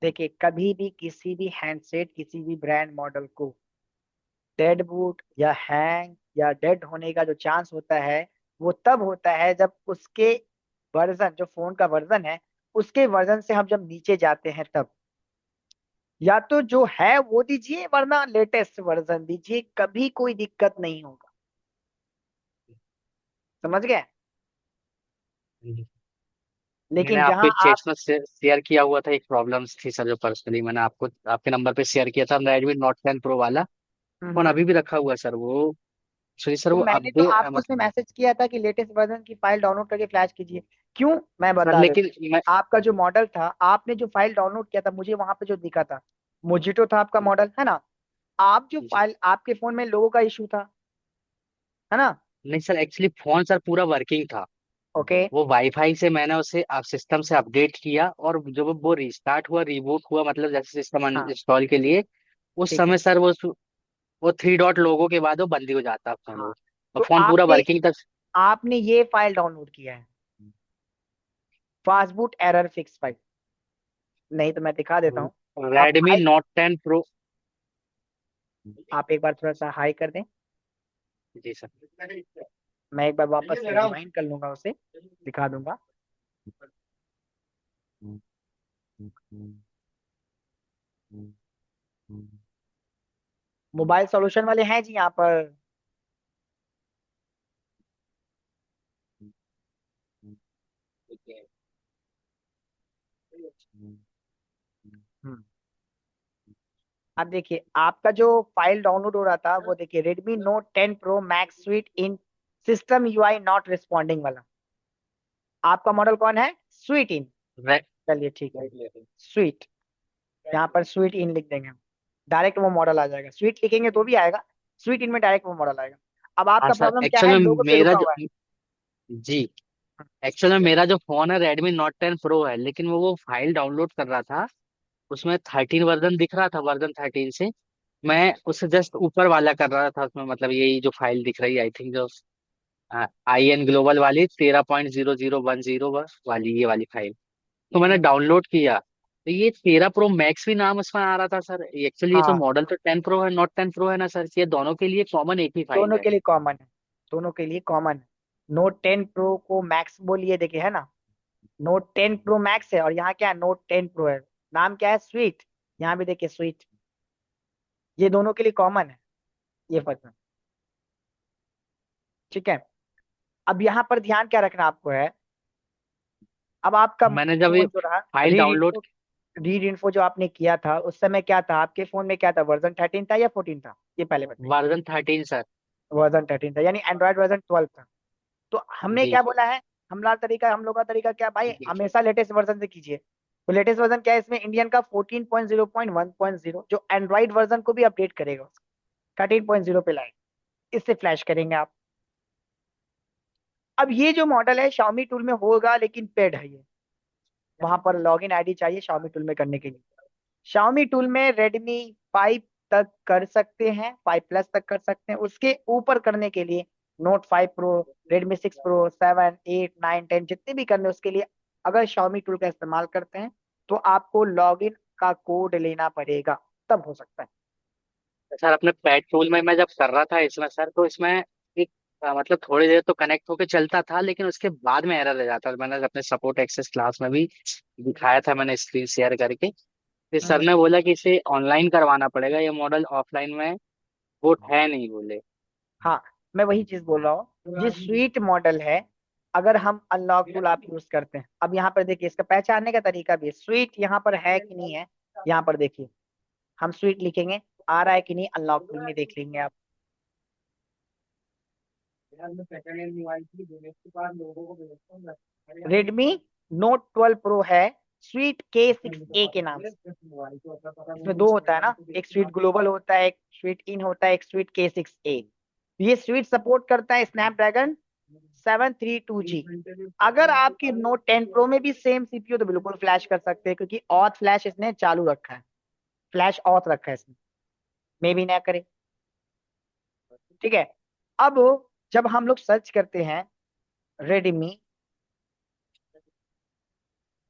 देखिए कभी भी किसी भी हैंडसेट, किसी भी ब्रांड मॉडल को डेड बूट या हैंग या डेड होने का जो चांस होता है, वो तब होता है जब उसके वर्जन, जो फोन का वर्जन है, उसके वर्जन से हम जब नीचे जाते हैं तब। या तो जो है वो दीजिए, वरना लेटेस्ट वर्जन दीजिए, कभी कोई दिक्कत नहीं होगा। समझ गए। मैंने लेकिन आपको जहां एक आप, चेस्ट में शेयर किया हुआ था, एक प्रॉब्लम्स थी सर जो पर्सनली मैंने आपको आपके नंबर पे शेयर किया था, Redmi Note 10 Pro वाला फोन हम्म, अभी भी रखा हुआ है सर वो। एक्चुअली सर तो वो मैंने तो अपडेट आपको उसमें मैसेज किया था कि लेटेस्ट वर्जन की फाइल डाउनलोड करके फ्लैश कीजिए। क्यों, मैं सर बता लेकिन मैं देता, आपका जो मॉडल था, आपने जो फाइल डाउनलोड किया था, मुझे वहां पे जो दिखा था, मोजिटो था आपका मॉडल, है ना। आप जो जी, फाइल, आपके फोन में लोगों का इशू था, है ना। नहीं सर एक्चुअली फोन सर पूरा वर्किंग था। ओके वो वाईफाई से मैंने उसे सिस्टम से अपडेट किया, और जब वो रिस्टार्ट हुआ, रिबूट हुआ, मतलब जैसे सिस्टम हाँ इंस्टॉल के लिए, उस ठीक है। समय सर वो 3 डॉट लोगो के बाद वो बंद ही हो जाता फोन हाँ वो, और तो फोन पूरा आपने वर्किंग था। आपने ये फाइल डाउनलोड किया है, फास्टबूट एरर फिक्स फाइल। नहीं तो मैं दिखा देता हूँ। आप Redmi हाई, Note 10 Pro। आप एक बार थोड़ा सा हाई कर दें, जी सर। मैं एक बार वापस से रिवाइंड कर लूंगा, उसे दिखा दूंगा। मोबाइल सॉल्यूशन वाले हैं जी यहाँ पर। हम्म अब देखिए आपका जो फाइल डाउनलोड हो रहा था, वो देखिए Redmi Note 10 Pro Max sweet in system UI not responding वाला। आपका मॉडल कौन है, स्वीट इन। रे- चलिए ठीक है, स्वीट, यहाँ पर स्वीट इन लिख देंगे हम, डायरेक्ट वो मॉडल आ जाएगा। स्वीट लिखेंगे तो भी आएगा, स्वीट इन में डायरेक्ट वो मॉडल आएगा। अब हाँ आपका सर प्रॉब्लम क्या एक्चुअल है, में लोगों पे मेरा रुका जो हुआ है। जी एक्चुअल में मेरा जो फोन है Redmi Note 10 Pro है, लेकिन वो फाइल डाउनलोड कर रहा था, उसमें 13 वर्जन दिख रहा था, वर्जन 13 से मैं उससे जस्ट ऊपर वाला कर रहा था उसमें, मतलब यही जो फाइल दिख रही है आई थिंक जो IN ग्लोबल वाली 13.0010 वाली, ये वाली फाइल तो मैंने हम्म, डाउनलोड किया, तो ये 13 Pro Max भी नाम इसमें आ रहा था सर। एक्चुअली ये तो हाँ मॉडल तो 10 Pro है, Note 10 Pro है ना सर, ये दोनों के लिए कॉमन एक ही फाइल दोनों है। के लिए कॉमन है। दोनों के लिए कॉमन है। नोट 10 प्रो को मैक्स बोलिए, देखिए है ना, नोट 10 प्रो मैक्स है, और यहाँ क्या है, नोट 10 प्रो है। नाम क्या है, स्वीट। यहाँ भी देखिए स्वीट। ये दोनों के लिए कॉमन है, ये फर्क है। ठीक है। अब यहाँ पर ध्यान क्या रखना आपको है, अब आपका मैंने जब ये फोन जो रहा, file read download info, read info जो आपने किया था उस समय क्या था आपके फोन में, क्या था, वर्जन 13 था या 14 था, ये पहले बताइए। Version 13 sir. वर्जन 13 था, यानी एंड्रॉइड वर्जन 12 था। तो हमने जी। क्या बोला है, हम लोग का तरीका क्या भाई, हमेशा लेटेस्ट वर्जन से कीजिए। तो लेटेस्ट वर्जन क्या है इसमें, इंडियन का 14.0.1.0, जो एंड्रॉइड वर्जन को भी अपडेट करेगा, 13.0 पे लाए, इससे फ्लैश करेंगे आप। अब ये जो मॉडल है Xiaomi टूल में होगा, लेकिन पेड है ये, वहां पर लॉगिन आईडी चाहिए Xiaomi टूल में करने के लिए। Xiaomi टूल में Redmi 5 तक कर सकते हैं, 5 प्लस तक कर सकते हैं, उसके ऊपर करने के लिए Note 5 Pro, Redmi 6 Pro, 7, 8, 9, 10 जितने भी करने उसके लिए अगर Xiaomi टूल का इस्तेमाल करते हैं तो आपको लॉगिन का कोड लेना पड़ेगा, तब हो सकता है। सर अपने पेट टूल में मैं जब कर रहा था इसमें सर, तो इसमें एक मतलब थोड़ी देर तो कनेक्ट होके चलता था, लेकिन उसके बाद में एरर आ जाता था। मैंने अपने सपोर्ट एक्सेस क्लास में भी दिखाया था, मैंने स्क्रीन शेयर करके। फिर सर हम्म। ने बोला कि इसे ऑनलाइन करवाना पड़ेगा, ये मॉडल ऑफलाइन में वो है नहीं बोले। हाँ, मैं वही चीज बोल रहा हूँ, जिस स्वीट मॉडल है, अगर हम अनलॉक टूल आप यूज करते हैं, अब यहाँ पर देखिए इसका पहचानने का तरीका भी है, स्वीट यहाँ पर है कि नहीं है। यहाँ पर देखिए, हम स्वीट लिखेंगे, आ रहा है कि नहीं, अनलॉक टूल में देख लेंगे आप। रेडमी नोट 12 प्रो है, स्वीट K6A के नाम से। इसमें दो होता है ना, एक स्वीट ग्लोबल होता है, एक स्वीट इन होता है, एक स्वीट K6A। ये स्वीट सपोर्ट करता है स्नैपड्रैगन 732G। अगर आपकी नोट 10 प्रो में भी सेम सीपीयू तो बिल्कुल फ्लैश कर सकते हैं, क्योंकि ऑथ फ्लैश इसने चालू रखा है, फ्लैश ऑथ रखा है इसने, मे भी ना करे। ठीक है। अब जब हम लोग सर्च करते हैं रेडमी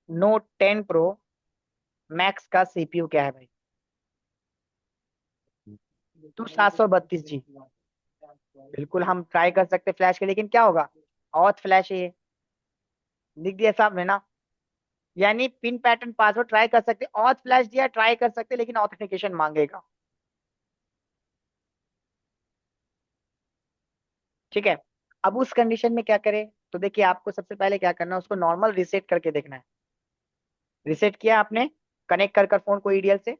नोट 10 प्रो मैक्स का सीपीयू क्या है भाई, तो 732G। बिल्कुल हम ट्राई कर सकते फ्लैश के, लेकिन क्या होगा, ऑथ फ्लैश है ये, लिख दिया साहब ने ना। यानी पिन पैटर्न पासवर्ड ट्राई कर सकते, ऑथ फ्लैश दिया ट्राई कर सकते, लेकिन ऑथेंटिकेशन मांगेगा। ठीक है। अब उस कंडीशन में क्या करें, तो देखिए आपको सबसे पहले क्या करना है, उसको नॉर्मल रिसेट करके देखना है। रिसेट किया आपने, कनेक्ट कर फोन को ईडीएल से।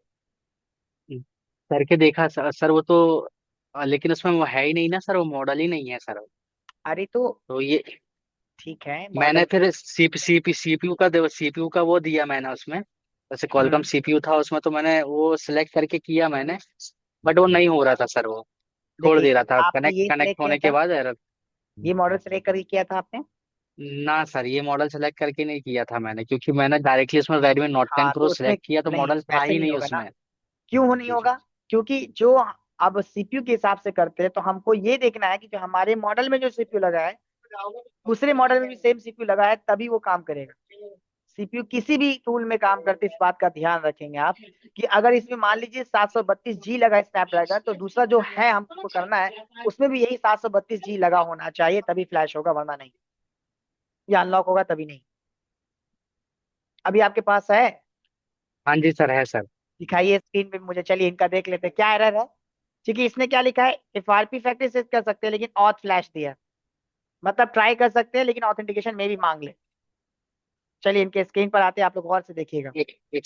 करके देखा सर, वो तो लेकिन उसमें वो है ही नहीं ना सर, वो मॉडल ही नहीं है सर। अरे तो तो ये ठीक है मैंने मॉडल। फिर सीपीयू का वो दिया मैंने उसमें, जैसे कॉलकम हम्म। सीपीयू था उसमें, तो मैंने वो सिलेक्ट करके किया मैंने, बट वो नहीं हो रहा था सर, वो छोड़ देखिए दे रहा था आपने कनेक्ट ये कनेक्ट सिलेक्ट किया होने के था, बाद एरर। ये मॉडल सिलेक्ट करके किया था आपने। ना सर, ये मॉडल सेलेक्ट करके नहीं किया था मैंने, क्योंकि मैंने डायरेक्टली उसमें Redmi Note 10 हाँ Pro तो उसमें सेलेक्ट किया, तो नहीं, मॉडल था वैसे ही नहीं नहीं होगा ना। उसमें। क्यों नहीं होगा, क्योंकि जो अब सीपीयू के हिसाब से करते हैं, तो हमको ये देखना है कि जो हमारे मॉडल में जो सीपीयू लगा है, दूसरे मॉडल में भी सेम सीपीयू लगा है, तभी वो काम करेगा। सीपीयू किसी भी टूल में काम करते, इस बात का ध्यान रखेंगे आप, कि अगर इसमें मान लीजिए 732G लगा है स्नैपड्रैगन, तो दूसरा जो है हमको करना है उसमें भी यही 732G लगा होना चाहिए, तभी फ्लैश होगा, वरना नहीं, या अनलॉक होगा तभी नहीं। अभी आपके पास है, हाँ जी सर, है सर। दिखाइए स्क्रीन पे मुझे, चलिए इनका देख लेते हैं क्या एरर है। क्योंकि इसने क्या लिखा है, एफआरपी फैक्ट्री से कर सकते हैं लेकिन ऑथ फ्लैश दिया है। मतलब ट्राई कर सकते हैं लेकिन ऑथेंटिकेशन में भी मांग ले। चलिए इनके स्क्रीन पर आते हैं, आप लोग गौर से देखिएगा। एक एक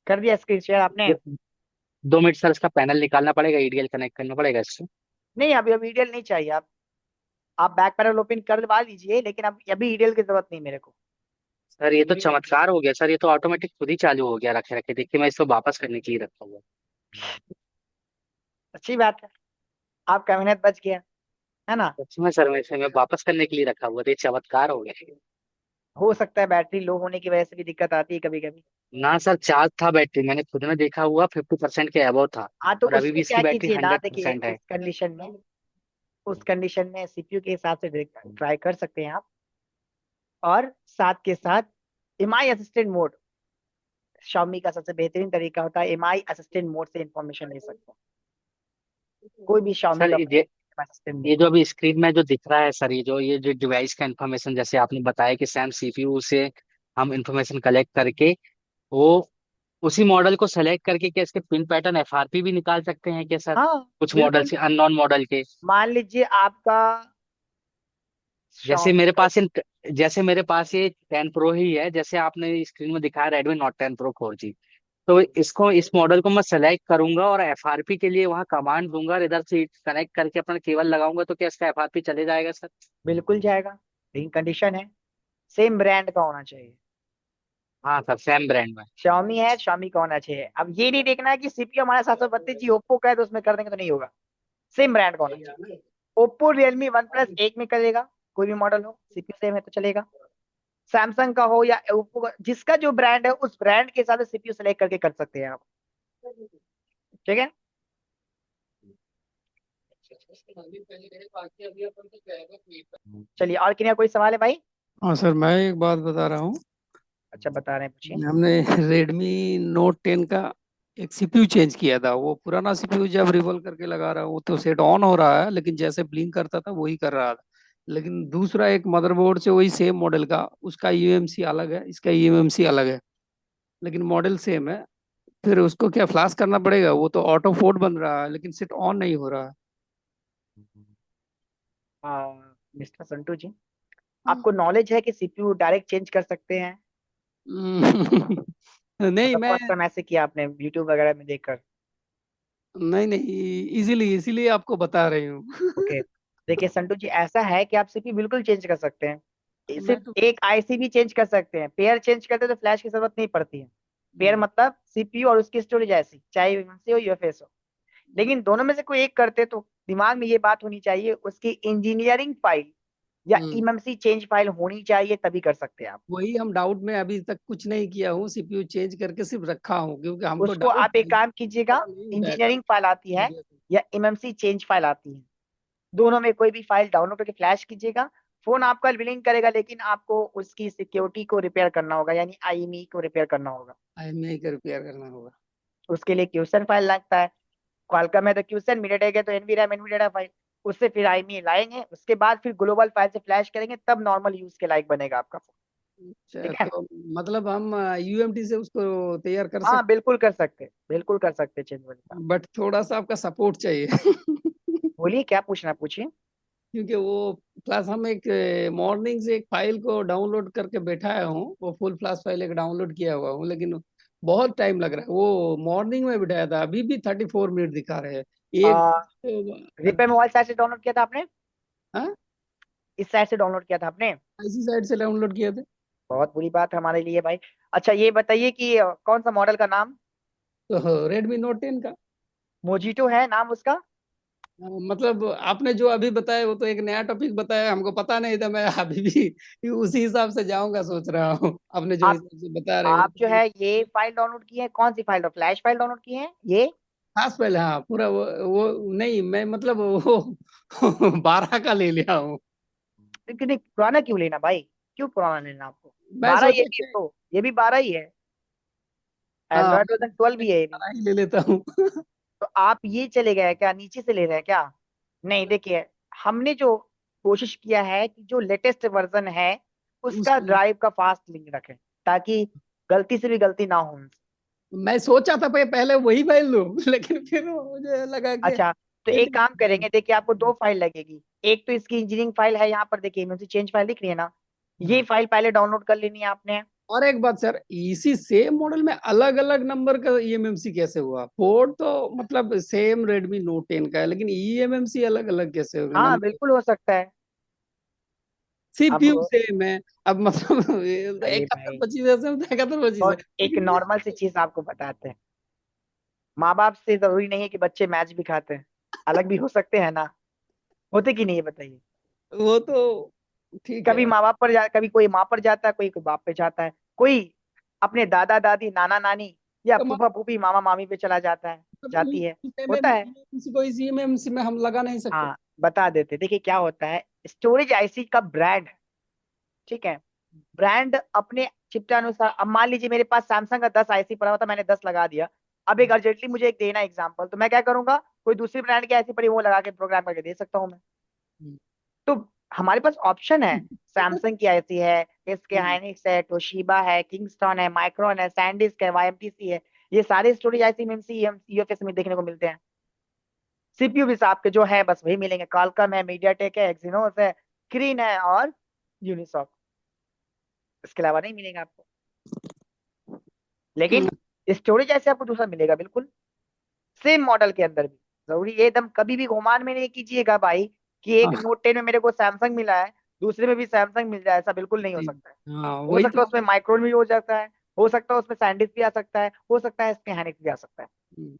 कर दिया स्क्रीन शेयर आपने। सेकंड, 2 मिनट सर, इसका पैनल निकालना पड़ेगा, ईडीएल कनेक्ट करना पड़ेगा इससे। नहीं, अभी अभी ईडीएल नहीं चाहिए, आप बैक पैनल ओपन करवा लीजिए, लेकिन अब अभी ईडीएल की जरूरत नहीं मेरे को। सर ये तो चमत्कार हो गया सर, ये तो ऑटोमेटिक खुद ही चालू हो गया रखे रखे, देखिए मैं इसको वापस करने के लिए रखा हुआ। अच्छी बात है, आपका मेहनत बच गया, है ना। सच में सर, मैं इसे मैं वापस करने के लिए रखा हुआ था, ये चमत्कार हो गया। हो सकता है बैटरी लो होने की वजह से भी दिक्कत आती है कभी कभी। ना सर, चार्ज था बैटरी, मैंने खुद में देखा हुआ 50% के अबव था, हाँ तो और अभी भी उसमें इसकी क्या बैटरी कीजिए ना, हंड्रेड देखिए परसेंट है। उस कंडीशन में सीपीयू के हिसाब से ट्राई कर सकते हैं आप। और साथ के साथ एमआई असिस्टेंट मोड, Xiaomi का सबसे बेहतरीन तरीका होता है एमआई असिस्टेंट मोड से इंफॉर्मेशन ले सकते हैं। कोई भी Xiaomi सर का असिस्टेंट ये नहीं। जो अभी स्क्रीन में जो दिख रहा है सर, ये जो डिवाइस का इंफॉर्मेशन, जैसे आपने बताया कि सैम सीपीयू से हम इंफॉर्मेशन कलेक्ट करके वो उसी मॉडल को सेलेक्ट करके क्या इसके पिन पैटर्न एफआरपी भी निकाल सकते हैं क्या सर? हाँ कुछ मॉडल बिल्कुल। से अननोन मॉडल के। मान लीजिए आपका जैसे Xiaomi मेरे का। पास जैसे मेरे पास ये 10 प्रो ही है, जैसे आपने स्क्रीन में दिखाया रेडमी नोट 10 प्रो 4G। तो इसको इस मॉडल को मैं सेलेक्ट करूंगा और एफआरपी के लिए वहां कमांड दूंगा और इधर से कनेक्ट करके अपना केबल लगाऊंगा, तो क्या इसका एफआरपी चले जाएगा सर? बिल्कुल जाएगा, लेकिन कंडीशन है सेम ब्रांड का होना चाहिए। हाँ सर, सेम ब्रांड में। Xiaomi है, Xiaomi का होना चाहिए। अब ये नहीं देखना है कि सीपीयू हमारा 732 जी ओप्पो का है तो उसमें कर देंगे, तो नहीं होगा। सेम ब्रांड का होना चाहिए। ओप्पो, रियलमी, वन प्लस एक में करेगा, कोई भी मॉडल हो, सीपीयू सेम है तो चलेगा। सैमसंग का हो या ओप्पो का, जिसका जो ब्रांड है उस ब्रांड के हिसाब से सीपीयू सेलेक्ट करके कर सकते हैं आप। ठीक है। चलिए, और किन्हीं का कोई सवाल है भाई? हाँ सर, मैं एक बात बता रहा हूँ। अच्छा, बता रहे हैं, पूछिए। हमने रेडमी नोट 10 का एक सीपीयू चेंज किया था। वो पुराना सीपीयू जब रिवॉल्व करके लगा रहा हूँ तो सेट ऑन हो रहा है, लेकिन जैसे ब्लिंक करता था वही कर रहा था। लेकिन दूसरा एक मदरबोर्ड से वही सेम मॉडल का, उसका यूएमसी अलग है, इसका यूएमसी अलग है, लेकिन मॉडल सेम है। फिर उसको क्या फ्लैश करना पड़ेगा? वो तो ऑटो फोल्ड बन रहा है लेकिन सेट ऑन नहीं हो रहा मिस्टर संटू जी, है। आपको नॉलेज है कि सीपीयू डायरेक्ट चेंज कर सकते हैं? नहीं मतलब मैं फर्स्ट टाइम ऐसे किया आपने यूट्यूब वगैरह में देखकर? नहीं नहीं, इजीली इसीलिए आपको बता रही हूँ। ओके। देखिए संटू जी, ऐसा है कि आप सीपीयू बिल्कुल चेंज कर सकते हैं। मैं सिर्फ तो एक आईसी भी चेंज कर सकते हैं। पेयर चेंज करते हैं तो फ्लैश की जरूरत नहीं पड़ती है। पेयर मतलब सीपीयू और उसकी स्टोरेज ऐसी, चाहे यूएमसी हो यूएफएस हो। लेकिन दोनों में से कोई एक करते तो दिमाग में ये बात होनी चाहिए, उसकी इंजीनियरिंग फाइल या हम्म, इमएमसी चेंज फाइल होनी चाहिए, तभी कर सकते हैं आप। वही हम डाउट में अभी तक कुछ नहीं किया हूँ, सीपीयू चेंज करके सिर्फ रखा हूँ क्योंकि हमको उसको डाउट आप एक काम कीजिएगा, नहीं बैठा। इंजीनियरिंग फाइल आती है या इमएमसी चेंज फाइल आती है, दोनों में कोई भी फाइल डाउनलोड करके फ्लैश कीजिएगा। फोन आपका बिलिंग करेगा, लेकिन आपको उसकी सिक्योरिटी को रिपेयर करना होगा, यानी आईएमई को रिपेयर करना होगा। IMEI का रिपेयर करना होगा। उसके लिए क्यूसन फाइल लगता है। क्वालकॉम है तो क्यूसन, मीडियाटेक है तो एनवीरैम, एनवीडिया फाइल। उससे फिर आईएमई लाएंगे, उसके बाद फिर ग्लोबल फाइल से फ्लैश करेंगे, तब नॉर्मल यूज के लायक बनेगा आपका फोन। अच्छा, ठीक है। तो मतलब हम यूएमटी से उसको तैयार कर हाँ सकते, बिल्कुल कर सकते हैं, बिल्कुल कर सकते हैं चेंज वाले का। बट थोड़ा सा आपका सपोर्ट चाहिए। बोलिए, क्या पूछना पूछिए। क्योंकि वो प्लस हम एक मॉर्निंग से एक फाइल को डाउनलोड करके बैठाया हूँ, वो फुल फ्लैश फाइल एक डाउनलोड किया हुआ हूँ, लेकिन बहुत टाइम लग रहा है। वो मॉर्निंग में बिठाया था, अभी भी 34 मिनट दिखा रहे हैं एक। रिपेयर मोबाइल साइट से डाउनलोड किया था आपने? हाँ, इस साइट से डाउनलोड किया था आपने? इसी साइड से डाउनलोड किए थे। बहुत बुरी बात है हमारे लिए भाई। अच्छा ये बताइए कि कौन सा मॉडल का नाम? तो रेडमी नोट 10 का। मोजिटो है नाम उसका? मतलब आपने जो अभी बताया वो तो एक नया टॉपिक बताया, हमको पता नहीं था। मैं अभी भी उसी हिसाब से जाऊंगा सोच रहा हूँ, आपने जो आप हिसाब से बता रहे हो। आप जो है ये फाइल डाउनलोड की है, कौन सी फाइल? फ्लैश फाइल डाउनलोड की है ये? खास पहले, हाँ पूरा वो नहीं, मैं मतलब वो 12 का ले लिया हूँ। लेकिन नहीं, पुराना क्यों लेना भाई? क्यों पुराना लेना आपको? मैं 12 ये सोचा भी कि तो, ये भी 12 ही है। हाँ, एंड्रॉइड वर्जन 12 भी है ये भी। 12 ही ले लेता हूँ। तो आप ये चले गए क्या, नीचे से ले रहे हैं क्या? नहीं देखिए, हमने जो कोशिश किया है कि जो लेटेस्ट वर्जन है उसका उसको ड्राइव का फास्ट लिंक रखें, ताकि गलती से भी गलती ना हो उनसे। मैं सोचा था पहले वही फाइल लूं, लेकिन फिर मुझे लगा कि अच्छा, तो एक काम करेंगे, देखिए आपको दो फाइल लगेगी। एक तो इसकी इंजीनियरिंग फाइल है, यहाँ पर देखिए इमरजेंसी चेंज फाइल दिख रही है ना, ये हाँ। फाइल पहले डाउनलोड कर लेनी है आपने। और एक बात सर, इसी सेम मॉडल में अलग अलग नंबर का ईएमएमसी कैसे हुआ? पोर्ट तो मतलब सेम रेडमी नोट 10 का है, लेकिन ईएमएमसी अलग अलग कैसे होगा हाँ नंबर? बिल्कुल हो सकता है। अब सीपीयू सेम है। अब मतलब अरे 71 भाई, 25 ऐसे होता है, 71 25 है, और एक लेकिन नॉर्मल सी चीज आपको बताते हैं, माँ बाप से जरूरी नहीं है कि बच्चे मैच भी खाते हैं, अलग भी हो सकते हैं ना। होते कि नहीं, ये बताइए। वो तो ठीक है। कभी माँ बाप पर कभी कोई माँ पर जाता है, कोई बाप पे जाता है, कोई अपने दादा दादी नाना नानी या कमाल। फूफा फूफी मामा मामी पे चला जाता है, जाती है, होता है। किसी को इस ईएमएमसी में हम लगा नहीं सकते। हाँ बता देते, देखिए क्या होता है, स्टोरेज आईसी का ब्रांड, ठीक है, ब्रांड अपने चिप के अनुसार। अब मान लीजिए मेरे पास सैमसंग का 10 आईसी पड़ा हुआ था, मैंने 10 लगा दिया। अब एक अर्जेंटली मुझे एक देना एग्जाम्पल, तो मैं क्या करूंगा, कोई दूसरी ब्रांड की आईसी पड़ी वो लगा के प्रोग्राम करके दे सकता हूँ मैं। हम्म, तो हमारे पास ऑप्शन है। सैमसंग की आईसी है, एसके हम्म, हाइनिक्स है, टोशिबा है, किंगस्टन है, माइक्रोन है, सैनडिस्क है, वाईएमटीसी है। ये सारे स्टोरेज आईसी एमएमसी यूएफएस में देखने को मिलते हैं। सीपीयू भी आपके जो है बस वही मिलेंगे, कॉलकम है, मीडियाटेक है, एक्सिनोस है, क्रीन है और यूनिसॉक। इसके अलावा नहीं मिलेगा आपको। लेकिन स्टोरेज ऐसे आपको दूसरा मिलेगा बिल्कुल सेम मॉडल के अंदर भी। जरूरी ये एकदम कभी भी गुमान में नहीं कीजिएगा भाई कि एक हाँ नोट 10 में मेरे को सैमसंग मिला है, दूसरे में भी सैमसंग मिल जाए, ऐसा बिल्कुल नहीं हो नहीं, सकता है। हाँ हो वही सकता है तो। उसमें माइक्रोन भी हो जाता है, हो सकता है उसमें सैंडिस्क भी आ सकता है, हो सकता है इसमें हैनिक्स भी आ सकता है। हम्म,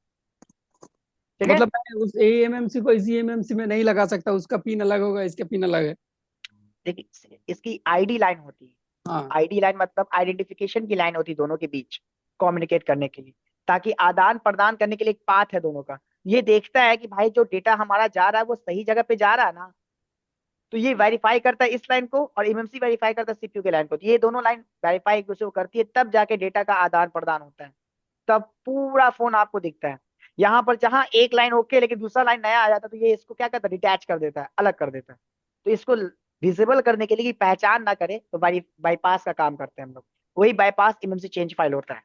ठीक है। मतलब मैं उस एएमएमसी को इसी एमएमसी में नहीं लगा सकता, उसका पिन अलग होगा, इसके पिन अलग है। देखिए इसकी आईडी लाइन होती है। हाँ आईडी लाइन मतलब आइडेंटिफिकेशन की लाइन होती है दोनों के बीच, कम्युनिकेट करने के लिए, ताकि आदान प्रदान करने के लिए एक पाथ है दोनों का। ये देखता है कि भाई जो डेटा हमारा जा रहा है वो सही जगह पे जा रहा है ना। तो ये वेरीफाई करता है इस लाइन को, और एमएमसी वेरीफाई करता है सीपीयू के लाइन को। तो ये दोनों लाइन वेरीफाई एक दूसरे को करती है, तब जाके डेटा का आदान प्रदान होता है। तब पूरा फोन आपको दिखता है। यहाँ पर जहां एक लाइन ओके लेकिन दूसरा लाइन नया आ जाता है, तो ये इसको क्या करता है, डिटैच कर देता है, अलग कर देता है। तो इसको डिसेबल करने के लिए कि पहचान ना करे, तो बाईपास का काम करते हैं हम लोग। वही बाईपास एमएमसी चेंज फाइल होता है।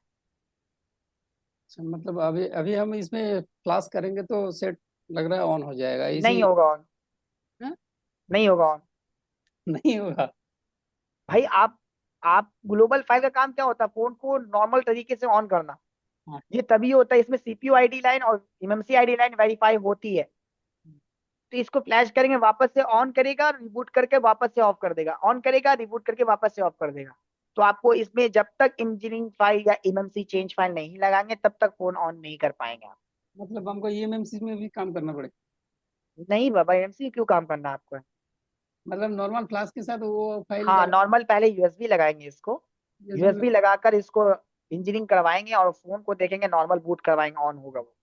अच्छा, मतलब अभी अभी हम इसमें फ्लाश करेंगे तो सेट लग रहा है ऑन हो जाएगा इसी। नहीं होगा ऑन। हाँ? नहीं होगा ऑन। नहीं होगा। भाई आप ग्लोबल फाइल का काम क्या होता है, फोन को नॉर्मल तरीके से ऑन करना। हाँ, ये तभी होता है, इसमें सीपीयू आईडी लाइन और एमएमसी आईडी लाइन वेरीफाई होती है। तो इसको फ्लैश करेंगे, वापस से ऑन करेगा, रिबूट करके वापस से ऑफ कर देगा, ऑन करेगा, रिबूट करके वापस से ऑफ कर देगा। तो आपको इसमें जब तक इंजीनियरिंग फाइल या एमएमसी चेंज फाइल नहीं लगाएंगे तब तक फोन ऑन नहीं कर पाएंगे आप। मतलब हमको ईएमएमसी में भी काम करना पड़ेगा। नहीं बाबा, एमएमसी क्यों काम करना है आपको। मतलब नॉर्मल फ्लाश के साथ वो फाइल हाँ लगा। नॉर्मल पहले यूएसबी लगाएंगे इसको। यूएसबी में। यूएसबी लगाकर इसको इंजीनियरिंग करवाएंगे और फोन को देखेंगे, नॉर्मल बूट करवाएंगे, ऑन होगा वो।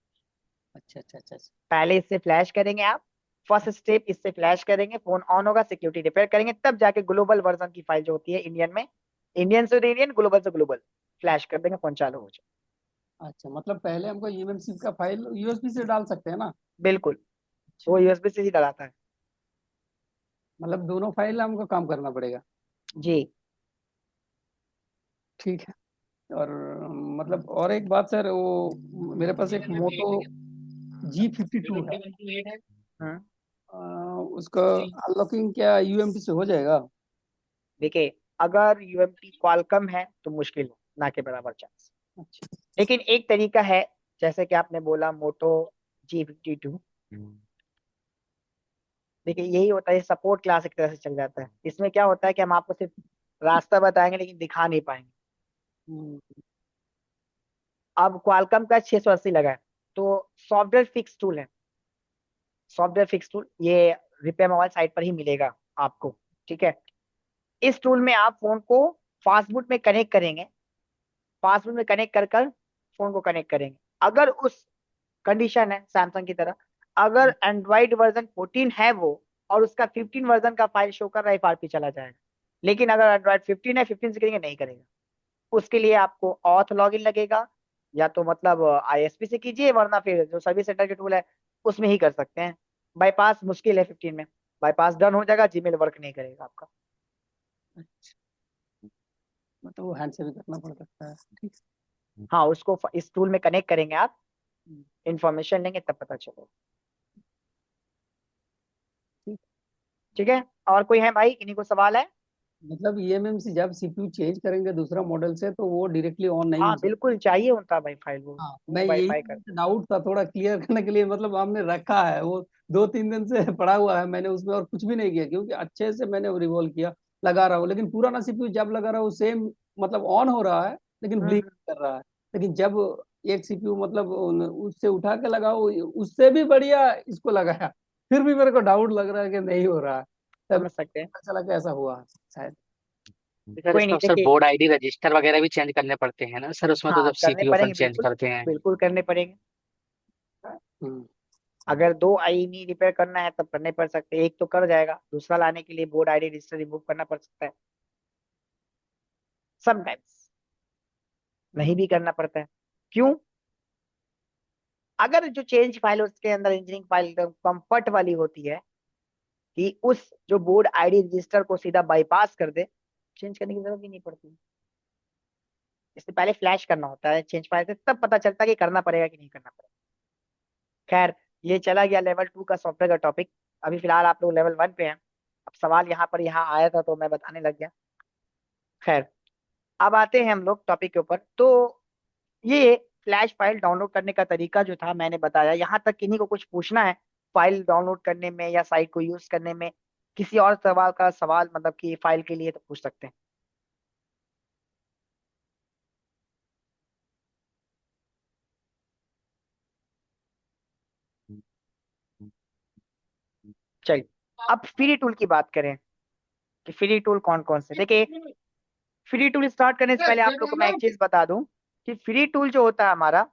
अच्छा अच्छा अच्छा अच्छा। पहले इससे फ्लैश करेंगे आप। फर्स्ट स्टेप इससे फ्लैश करेंगे, फोन ऑन होगा, सिक्योरिटी रिपेयर करेंगे, तब जाके ग्लोबल वर्जन की फाइल जो होती है इंडियन में, इंडियन से इंडियन, ग्लोबल से ग्लोबल फ्लैश कर देंगे, फोन चालू हो जाए। अच्छा, मतलब पहले हमको ईएमएमसी का फाइल यूएसबी से डाल सकते हैं ना। बिल्कुल। अच्छा। वो यूएसबी से ही डलाता है। मतलब दोनों फाइल हमको काम करना पड़ेगा। जी। ठीक है। और मतलब और एक बात सर, वो मेरे पास एक मोटो G52 है। हम्म। अ, उसका अनलॉकिंग क्या यूएमटी से हो जाएगा? देखिए, अगर यूएमटी क्वालकम है तो मुश्किल है, ना के बराबर चांस। अच्छा। लेकिन एक तरीका है, जैसे कि आपने बोला मोटो G52। देखिए यही होता है, सपोर्ट क्लास एक तरह से चल जाता है। इसमें क्या होता है कि हम आपको सिर्फ रास्ता बताएंगे लेकिन दिखा नहीं पाएंगे। हम्म, अब क्वालकॉम का 680 लगा है, तो सॉफ्टवेयर फिक्स टूल है। सॉफ्टवेयर फिक्स टूल ये रिपेयर मोबाइल साइट पर ही मिलेगा आपको। ठीक है। इस टूल में आप फोन को फास्टबूट में कनेक्ट करेंगे, फास्टबूट में कनेक्ट कर कर फोन को कनेक्ट करेंगे। अगर उस कंडीशन है सैमसंग की तरह, अगर एंड्रॉइड वर्जन 14 है वो, और उसका 15 वर्जन का फाइल शो कर रहा है, एफआरपी चला जाएगा। लेकिन अगर एंड्रॉइड 15 है, 15 से करेंगे नहीं करेगा। उसके लिए आपको ऑथ लॉगिन लगेगा, या तो मतलब आईएसपी से कीजिए, वरना फिर जो सर्विस सेंटर के टूल है उसमें ही कर सकते हैं। बाईपास मुश्किल है 15 में। बाईपास डन हो जाएगा, जीमेल वर्क नहीं करेगा आपका। अच्छा, मतलब वो हैंड से भी करना पड़ सकता है। ठीक। हाँ उसको इस टूल में कनेक्ट करेंगे आप, हम्म, इंफॉर्मेशन लेंगे तब पता चलेगा। ठीक। ठीक है। और कोई है भाई, किन्हीं को सवाल है। मतलब ईएमएमसी जब सीपीयू चेंज करेंगे दूसरा मॉडल से तो वो डायरेक्टली ऑन नहीं हो हाँ सकता। बिल्कुल चाहिए होता भाई फाइल हाँ, वो मैं यही वेरीफाई करते हैं। डाउट था थोड़ा क्लियर करने के लिए, मतलब हमने रखा है वो 2-3 दिन से पड़ा हुआ है मैंने उसमें, और कुछ भी नहीं किया क्योंकि अच्छे से मैंने रिवॉल्व किया, लगा रहा हूँ। लेकिन पुराना सीपीयू जब लगा रहा हूँ सेम, मतलब ऑन हो रहा है लेकिन ब्लिंक हम्म। कर रहा है। लेकिन जब एक सीपीयू मतलब उससे उठा के लगाओ, उससे भी बढ़िया इसको लगाया, फिर भी मेरे को डाउट लग रहा है कि नहीं हो रहा है। तब समझ सकते हैं। पता चला कि ऐसा हुआ है शायद। सर कोई इसमें नहीं, अक्सर देखिए। बोर्ड आईडी रजिस्टर वगैरह भी चेंज करने पड़ते हैं ना सर उसमें, तो हाँ जब करने सीपीयू अपन पड़ेंगे चेंज बिल्कुल। करते हैं। बिल्कुल करने पड़ेंगे। हम्म। अगर दो आई नहीं रिपेयर करना है तब करने पड़ सकते हैं, एक तो कर जाएगा, दूसरा लाने के लिए बोर्ड आईडी रजिस्टर रिमूव करना पड़ सकता है। समटाइम्स नहीं भी करना पड़ता है। क्यों? अगर जो चेंज फाइल उसके अंदर इंजीनियरिंग फाइल एकदम कंफर्ट वाली होती है कि उस जो बोर्ड आईडी रजिस्टर को सीधा बाईपास कर दे, चेंज करने की जरूरत ही नहीं पड़ती। इससे पहले फ्लैश करना होता है चेंज फाइल से, तब पता चलता है कि करना पड़ेगा कि नहीं करना पड़ेगा। खैर, ये चला गया लेवल 2 का सॉफ्टवेयर का टॉपिक। अभी फिलहाल आप लोग लेवल 1 पे हैं। अब सवाल यहाँ आया था तो मैं बताने लग गया। खैर, अब आते हैं हम लोग टॉपिक के ऊपर। तो ये फ्लैश फाइल डाउनलोड करने का तरीका जो था मैंने बताया। यहाँ तक किन्हीं को कुछ पूछना है फाइल डाउनलोड करने में या साइट को यूज करने में, किसी और सवाल का सवाल मतलब कि फाइल के लिए, तो पूछ सकते हैं। चलिए, अब फ्री टूल की बात करें कि फ्री टूल कौन कौन से। देखिए, फ्री टूल स्टार्ट करने से पहले आप लोग को मैं एक चीज बता दूं कि फ्री टूल जो होता है हमारा,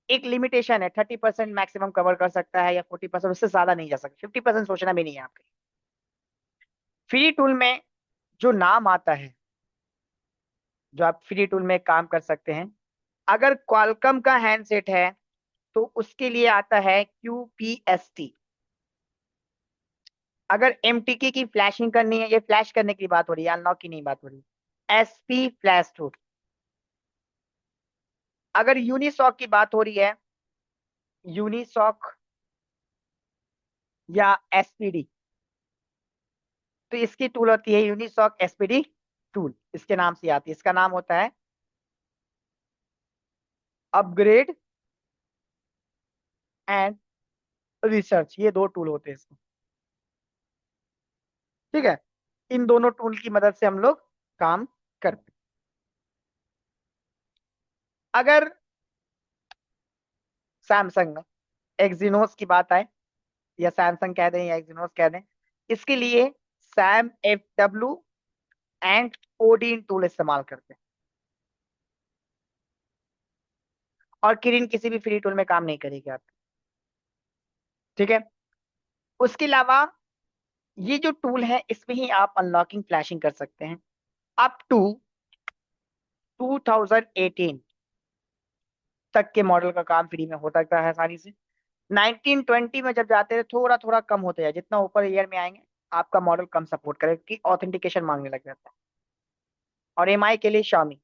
एक लिमिटेशन है। 30% मैक्सिमम कवर कर सकता है या 40%, उससे ज्यादा नहीं जा सकता। 50% सोचना भी नहीं है आपके। फ्री टूल में जो नाम आता है, जो आप फ्री टूल में काम कर सकते हैं, अगर क्वालकॉम का हैंडसेट है तो उसके लिए आता है QPST। अगर MTK की फ्लैशिंग करनी है, ये फ्लैश करने की बात हो रही है, अनलॉक की नहीं बात हो रही, SP फ्लैश टूल। अगर यूनिसॉक की बात हो रही है, यूनिसॉक या SPD, तो इसकी टूल होती है यूनिसॉक SPD टूल। इसके नाम से आती है। इसका नाम होता है अपग्रेड एंड रिसर्च। ये दो टूल होते हैं इसमें, ठीक है। इन दोनों टूल की मदद से हम लोग काम करते हैं। अगर सैमसंग में एक्जीनोस की बात आए, या सैमसंग कह दें या एक्जीनोस कह दें, इसके लिए Sam FW and Odin tool इस्तेमाल करते हैं। और किरिन किसी भी फ्री टूल में काम नहीं करेगी आप, ठीक है। उसके अलावा ये जो टूल है, इसमें ही आप अनलॉकिंग फ्लैशिंग कर सकते हैं। अप टू 2018 तक के मॉडल का काम फ्री में हो सकता है आसानी से। 1920 में जब जाते हैं थोड़ा थोड़ा कम होते हैं, जितना ऊपर ईयर में आएंगे आपका मॉडल कम सपोर्ट करेगा कि ऑथेंटिकेशन मांगने लग जाता है। और MI के लिए Xiaomi,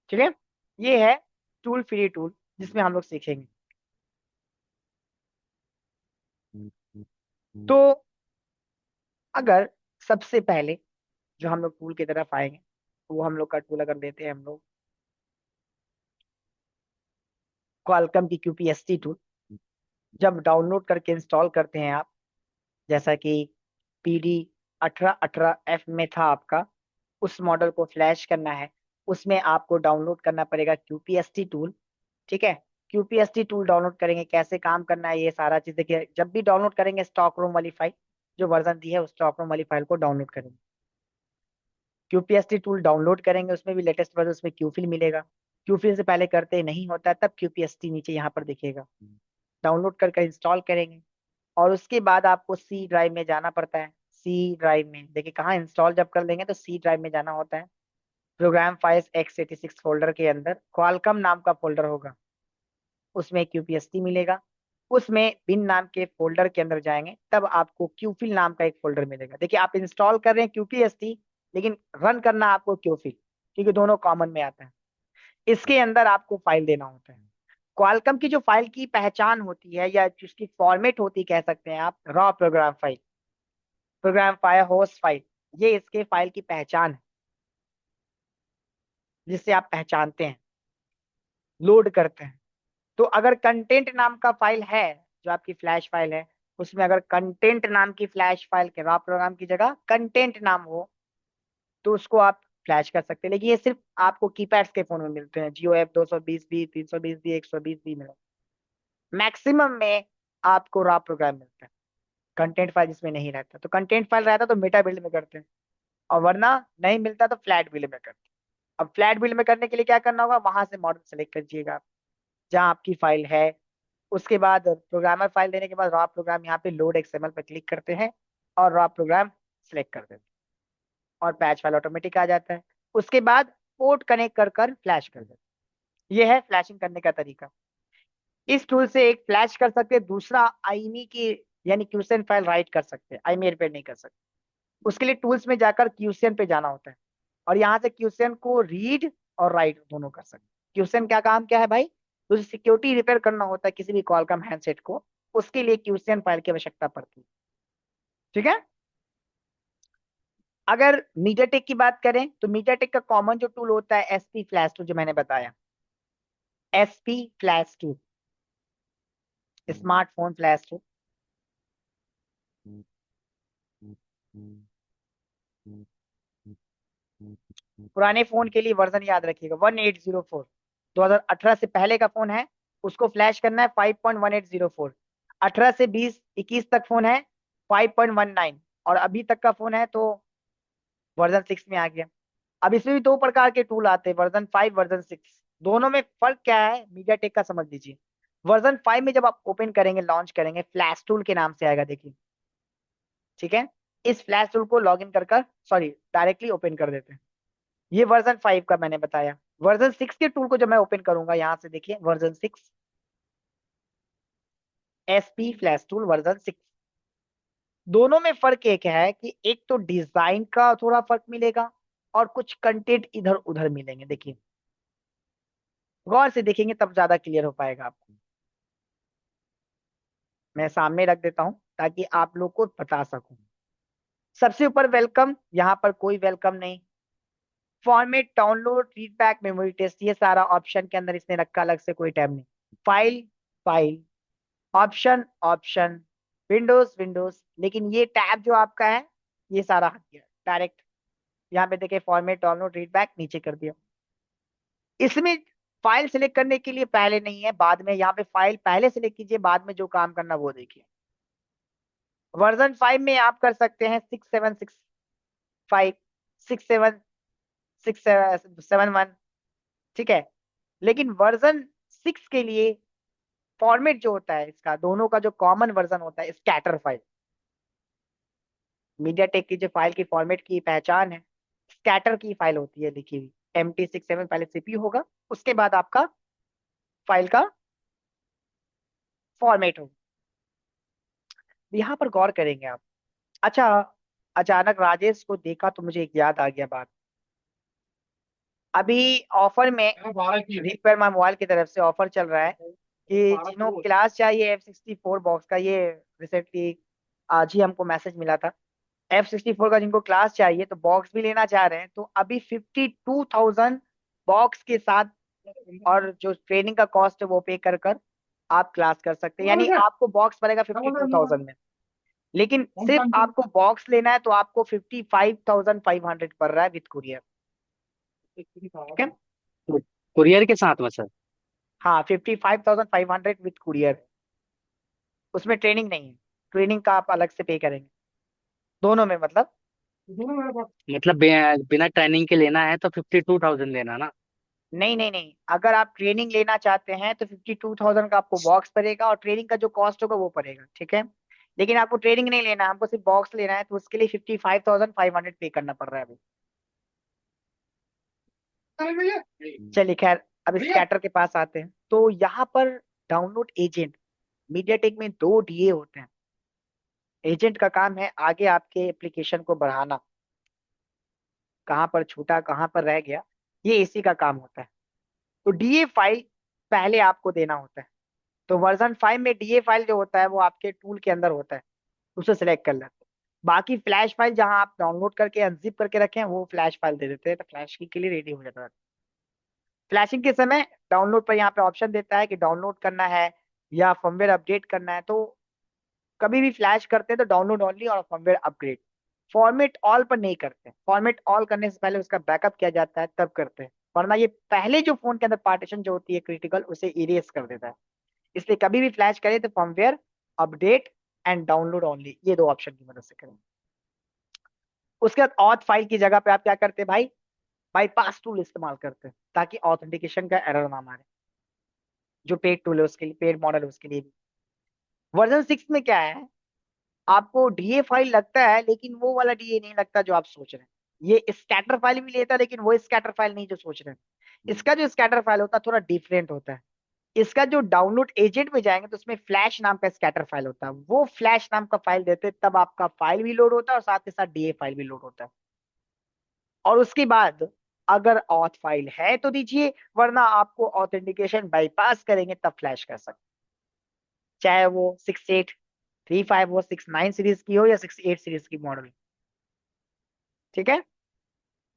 ठीक है। ये है टूल, फ्री टूल, जिसमें हम लोग सीखेंगे। तो अगर सबसे पहले जो हम लोग टूल की तरफ आएंगे, तो वो हम लोग का टूल अगर देते हैं हम लोग क्वालकॉम की QPST टूल, जब डाउनलोड करके इंस्टॉल करते हैं आप, जैसा कि PD1818F में था आपका, उस मॉडल को फ्लैश करना है, उसमें आपको डाउनलोड करना पड़ेगा QPST टूल, ठीक है। QPST टूल डाउनलोड करेंगे, कैसे काम करना है ये सारा चीज देखिए। जब भी डाउनलोड करेंगे स्टॉक रोम वाली फाइल, जो वर्जन दी है उस स्टॉक रोम वाली फाइल को डाउनलोड करेंगे। QPST टूल डाउनलोड करेंगे, उसमें भी लेटेस्ट वर्जन, उसमें क्यूफिल मिलेगा। क्यूफिल से पहले करते नहीं होता है, तब QPST नीचे यहाँ पर दिखेगा। डाउनलोड करके इंस्टॉल करेंगे, और उसके बाद आपको C ड्राइव में जाना पड़ता है। C ड्राइव में देखिए कहाँ, इंस्टॉल जब कर लेंगे तो C ड्राइव में जाना होता है। प्रोग्राम फाइल्स x86 फोल्डर के अंदर क्वालकॉम नाम का फोल्डर होगा, उसमें QPST मिलेगा। उसमें बिन नाम के फोल्डर के अंदर जाएंगे, तब आपको क्यूफिल नाम का एक फोल्डर मिलेगा। देखिए, आप इंस्टॉल कर रहे हैं QPST, लेकिन रन करना आपको क्यूफिल, क्योंकि दोनों कॉमन में आता है। इसके अंदर आपको फाइल देना होता है। क्वालकॉम की जो फाइल की पहचान होती है, या जिसकी फॉर्मेट होती कह सकते हैं आप, raw program file, program file, host file, ये इसके फाइल की पहचान है, जिससे आप पहचानते हैं, लोड करते हैं। तो अगर कंटेंट नाम का फाइल है, जो आपकी फ्लैश फाइल है, उसमें अगर कंटेंट नाम की फ्लैश फाइल के रॉ प्रोग्राम की जगह कंटेंट नाम हो, तो उसको आप फ्लैश कर सकते हैं। लेकिन ये सिर्फ आपको कीपैड्स के फोन में मिलते हैं, जियो F 220B, 320B, 120B में। मैक्सिमम में आपको रॉ प्रोग्राम मिलता है, कंटेंट फाइल जिसमें नहीं रहता। तो कंटेंट फाइल रहता तो मेटा बिल्ड में करते हैं, और वरना नहीं मिलता तो फ्लैट बिल्ड में करते हैं। अब फ्लैट बिल्ड में करने के लिए क्या करना होगा, वहां से मॉडल सेलेक्ट करिएगा आप, जहाँ आपकी फाइल है। उसके बाद प्रोग्रामर फाइल देने के बाद रॉ प्रोग्राम, यहाँ पे लोड XML पर क्लिक करते हैं और रॉ प्रोग्राम सिलेक्ट कर देते हैं। और पैच फाइल ऑटोमेटिक आ जाता है। उसके बाद पोर्ट कनेक्ट कर कर फ्लैश कर देते हैं। ये है फ्लैशिंग करने का तरीका। इस टूल से एक फ्लैश कर सकते हैं, दूसरा आईमी की यानी क्यूसेन फाइल राइट कर सकते हैं, आईमी रिपेयर नहीं कर सकते। उसके लिए टूल्स में जाकर क्यूसेन पे जाना होता है और यहाँ से क्यूसेन को रीड और राइट दोनों कर सकते हैं। क्यूसेन क्या काम क्या है भाई, तो सिक्योरिटी रिपेयर करना होता है किसी भी कॉलकॉम हैंडसेट को, उसके लिए क्यूसेन फाइल की आवश्यकता पड़ती है। ठीक है। अगर मीडियाटेक की बात करें तो मीडियाटेक का कॉमन जो टूल होता है एसपी फ्लैश टूल, जो मैंने बताया SP flash tool, smartphone flash tool. पुराने फोन के लिए वर्जन याद रखिएगा 1804। 2018 से पहले का फोन है उसको फ्लैश करना है 5.1804। 18 से 20-21 तक फोन है 5.19, और अभी तक का फोन है तो वर्जन 6 में आ गया। अब इसमें भी दो प्रकार के टूल आते हैं, वर्जन 5, वर्जन 6। दोनों में फर्क क्या है मीडिया टेक का समझ लीजिए। वर्जन 5 में जब आप ओपन करेंगे लॉन्च करेंगे फ्लैश टूल के नाम से आएगा, देखिए। ठीक है। इस फ्लैश टूल को लॉग इन कर कर सॉरी डायरेक्टली ओपन कर देते हैं। ये वर्जन 5 का मैंने बताया। वर्जन 6 के टूल को जब मैं ओपन करूंगा यहां से देखिए version 6 SP flash tool version 6। दोनों में फर्क एक है कि एक तो डिजाइन का थोड़ा फर्क मिलेगा और कुछ कंटेंट इधर उधर मिलेंगे। देखिए गौर से देखेंगे तब ज्यादा क्लियर हो पाएगा आपको। मैं सामने रख देता हूं ताकि आप लोग को बता सकूं। सबसे ऊपर वेलकम, यहां पर कोई वेलकम नहीं। Format, download, feedback, memory test, ये सारा ऑप्शन के अंदर इसने रखा, अलग से कोई टैब नहीं। File, file, option, option, Windows, Windows. लेकिन ये टैब जो आपका है ये सारा हट गया डायरेक्ट। यहाँ पे देखिए फॉर्मेट, डाउनलोड, रीडबैक नीचे कर दिया। इसमें फाइल सिलेक्ट करने के लिए पहले नहीं है, बाद में। यहाँ पे फाइल पहले सिलेक्ट कीजिए, बाद में जो काम करना वो देखिए। वर्जन 5 में आप कर सकते हैं 6765, 6771। ठीक है। लेकिन वर्जन 6 के लिए फॉर्मेट जो होता है इसका, दोनों का जो कॉमन वर्जन होता है स्कैटर फाइल। मीडियाटेक की जो फाइल की फॉर्मेट की पहचान है स्कैटर की फाइल होती है, लिखी हुई MT67। पहले सीपीयू होगा, उसके बाद आपका फाइल का फॉर्मेट होगा। यहाँ पर गौर करेंगे आप। अच्छा, अचानक राजेश को देखा तो मुझे एक याद आ गया बात। अभी ऑफर में रिपेयर माई मोबाइल की तरफ से ऑफर चल रहा है कि जिन्हों क्लास चाहिए F64 बॉक्स का, ये रिसेंटली आज ही हमको मैसेज मिला था। F64 का जिनको क्लास चाहिए तो बॉक्स भी लेना चाह रहे हैं तो अभी 52,000 बॉक्स के साथ और जो ट्रेनिंग का कॉस्ट है वो पे कर कर आप क्लास कर सकते हैं। यानी आपको बॉक्स पड़ेगा 52,000 में, लेकिन सिर्फ आपको बॉक्स लेना है तो आपको 55,500 पड़ रहा है विद कुरियर। ठीक है। कुरियर के साथ में सर? हाँ 55,500 विद कुरियर। उसमें ट्रेनिंग नहीं है, ट्रेनिंग का आप अलग से पे करेंगे दोनों में। मतलब मतलब बिना ट्रेनिंग के लेना है तो 52,000 लेना ना? नहीं नहीं नहीं, अगर आप ट्रेनिंग लेना चाहते हैं तो 52,000 का आपको बॉक्स पड़ेगा और ट्रेनिंग का जो कॉस्ट होगा वो पड़ेगा। ठीक है। लेकिन आपको ट्रेनिंग नहीं लेना, हमको सिर्फ बॉक्स लेना है तो उसके लिए 55,500 पे करना पड़ रहा है अभी। चलिए खैर, अब स्कैटर के पास आते हैं। तो यहाँ पर डाउनलोड एजेंट, मीडियाटेक में दो डीए होते हैं। एजेंट का काम है आगे आपके एप्लीकेशन को बढ़ाना। कहाँ पर छूटा, कहाँ पर रह गया, ये इसी का काम होता है। तो डीए फाइल पहले आपको देना होता है। तो वर्जन 5 में डीए फाइल जो होता है वो आपके टूल के अंदर होता है, उसे सिलेक्ट कर लेते हैं। बाकी फ्लैश फाइल जहां आप डाउनलोड करके अनजिप करके रखे हैं वो फ्लैश फाइल दे देते हैं, तो फ्लैश के लिए रेडी हो जाता है। फ्लैशिंग के समय डाउनलोड पर यहाँ पे ऑप्शन देता है कि डाउनलोड करना है या फर्मवेयर अपडेट करना है। तो कभी भी फ्लैश करते हैं तो डाउनलोड ओनली और फर्मवेयर अपग्रेड। फॉर्मेट ऑल पर नहीं करते, फॉर्मेट ऑल करने से पहले उसका बैकअप किया जाता है तब करते हैं, वरना ये पहले जो फोन के अंदर पार्टीशन जो होती है क्रिटिकल उसे इरेज कर देता है। इसलिए कभी भी फ्लैश करें तो firmware update and download only, ये दो ऑप्शन की मदद से करें। उसके बाद ऑथ फाइल की जगह पे आप क्या करते हैं भाई, बाईपास टूल इस्तेमाल करते हैं ताकि ऑथेंटिकेशन का एरर ना मारे। जो पेड टूल है उसके लिए, पेड मॉडल है उसके लिए भी। वर्जन 6 में क्या है, आपको डीए फाइल लगता है लेकिन वो वाला डीए नहीं लगता जो आप सोच रहे हैं। ये स्कैटर फाइल भी लेता है, लेकिन वो स्कैटर फाइल नहीं जो सोच रहे हैं। इसका जो स्कैटर फाइल होता है थोड़ा डिफरेंट होता है। इसका जो डाउनलोड एजेंट में जाएंगे तो उसमें फ्लैश नाम का स्कैटर फाइल होता है, वो फ्लैश नाम का फाइल देते हैं, तब आपका फाइल भी लोड होता है और साथ के साथ डीए फाइल भी लोड होता है। और उसके बाद अगर ऑथ फाइल है तो दीजिए, वरना आपको ऑथेंटिकेशन बाईपास करेंगे तब फ्लैश कर सकते, चाहे वो 6835 हो, 69 सीरीज की हो या 68 सीरीज की मॉडल। ठीक है,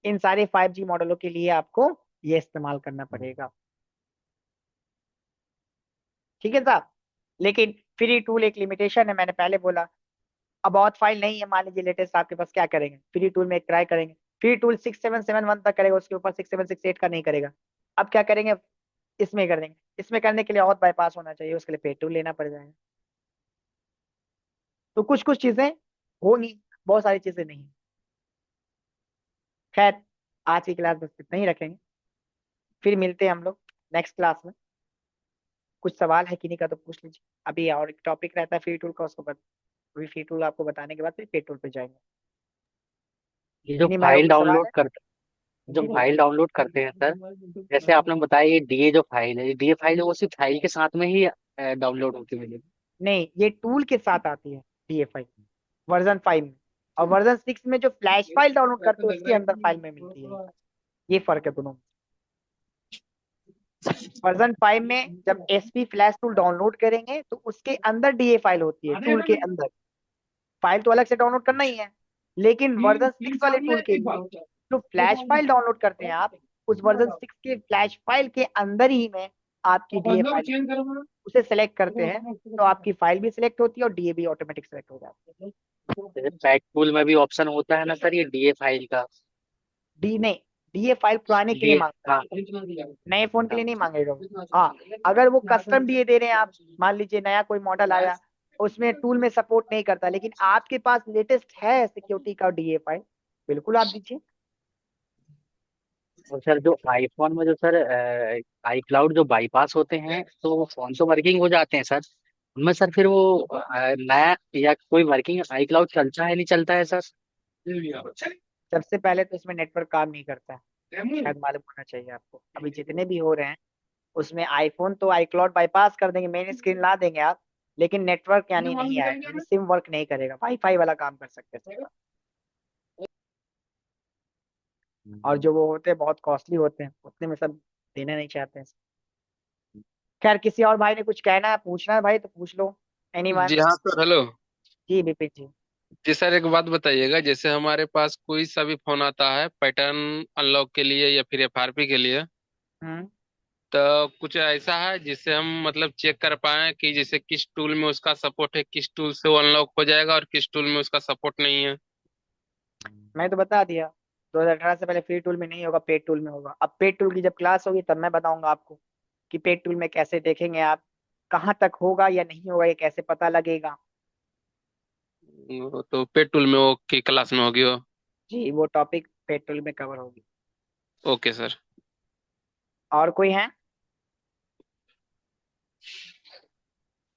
इन सारे 5G मॉडलों के लिए आपको ये इस्तेमाल करना पड़ेगा। ठीक है साहब, लेकिन फ्री टूल एक लिमिटेशन है, मैंने पहले बोला। अब ऑथ फाइल नहीं है मान लीजिए लेटेस्ट आपके पास, क्या करेंगे, फ्री टूल में एक ट्राई करेंगे। फ्री टूल 6771 तक करेगा, उसके ऊपर 6768 का नहीं करेगा। अब क्या करेंगे, इसमें कर देंगे। इसमें करने के लिए ऑथ बाईपास होना चाहिए, उसके लिए पे टूल लेना पड़ जाएगा। तो कुछ कुछ चीजें होंगी, बहुत सारी चीजें नहीं। खैर, आज की क्लास बस इतना ही रखेंगे, फिर मिलते हैं हम लोग नेक्स्ट क्लास में। कुछ सवाल है किन्हीं का तो पूछ लीजिए। अभी और एक टॉपिक रहता है फ्री टूल का, उसको अभी फ्री टूल आपको बताने के बाद फिर पे टूल पे जाएंगे। ये जो किन्हीं भाइयों फाइल को सवाल डाउनलोड है? कर जो फाइल डाउनलोड करते हैं सर, जैसे आपने बताया ये डीए जो फाइल है, ये डीए फाइल है वो सिर्फ फाइल के साथ में ही डाउनलोड होती है। नहीं, ये टूल के साथ आती है DFI वर्जन 5 में, और वर्जन 6 में जो फ्लैश फाइल डाउनलोड करते हैं उसके अंदर फाइल में मिलती है। ये फर्क है दोनों में। वर्जन 5 में जब SP फ्लैश टूल डाउनलोड करेंगे तो उसके अंदर DA फाइल होती है, टूल के अंदर। फाइल तो अलग से डाउनलोड करना ही है, लेकिन वर्जन 6 वाले टूल के लिए जो फ्लैश फाइल डाउनलोड करते हैं आप, उस वर्जन 6 के फ्लैश फाइल के अंदर ही में आपकी DA फाइल, उसे सेलेक्ट करते हैं तो आपकी फाइल भी सिलेक्ट होती है और DA भी ऑटोमेटिक सेलेक्ट हो जाती है। जैसे पैक टूल में भी ऑप्शन होता है ना सर, ये डीए फाइल का। डी नहीं, DA फाइल पुराने के लिए डीए, मांगता हाँ। है, नए फोन के लिए नहीं मांगेगा वो। हाँ, अगर वो कस्टम DA दे रहे हैं आप, मान लीजिए नया कोई मॉडल आया, उसमें टूल में सपोर्ट नहीं करता, लेकिन आपके पास लेटेस्ट है सिक्योरिटी का DA फाइल, बिल्कुल आप दीजिए। और सर जो आईफोन में जो सर आई क्लाउड जो बाईपास होते हैं, तो वो फोन तो वर्किंग हो जाते हैं सर, उनमें सर फिर वो नया या कोई वर्किंग आई क्लाउड चलता है नहीं चलता है सर? सबसे पहले तो इसमें नेटवर्क काम नहीं करता है, शायद मालूम होना चाहिए आपको। अभी जितने भी हो रहे हैं उसमें आईफोन तो iCloud बाईपास कर देंगे, मेन स्क्रीन ला देंगे आप, लेकिन नेटवर्क यानी नहीं आएगा, यानी सिम वर्क नहीं करेगा, वाईफाई वाला काम कर सकते हैं सिर्फ। और जो वो होते हैं बहुत कॉस्टली होते हैं, उतने में सब देना नहीं चाहते हैं। खैर, किसी और भाई ने कुछ कहना है, पूछना है भाई तो पूछ लो। जी एनीवन? हाँ सर, हेलो। जी विपिन जी। जी सर, एक बात बताइएगा, जैसे हमारे पास कोई सा भी फोन आता है पैटर्न अनलॉक के लिए या फिर FRP के लिए, हम्म। तो कुछ ऐसा है जिससे हम मतलब चेक कर पाए कि जैसे किस टूल में उसका सपोर्ट है, किस टूल से वो अनलॉक हो जाएगा और किस टूल में उसका सपोर्ट नहीं है? मैं तो बता दिया, 2018 से पहले फ्री टूल में नहीं होगा, पेड टूल में होगा। अब पेड टूल की जब क्लास होगी तब मैं बताऊंगा आपको कि पेड टूल में कैसे देखेंगे आप, कहाँ तक होगा या नहीं होगा, ये कैसे पता लगेगा। वो तो पेड टूल में वो की क्लास में होगी वो। जी, वो टॉपिक पेड टूल में कवर होगी। Okay sir. और कोई है?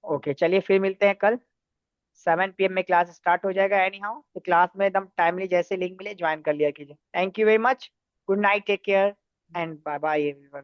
ओके, चलिए फिर मिलते हैं कल 7 PM में क्लास स्टार्ट हो जाएगा। एनी हाउ तो क्लास में एकदम टाइमली जैसे लिंक मिले ज्वाइन कर लिया कीजिए। Thank you very much, good night, take care and bye bye everyone.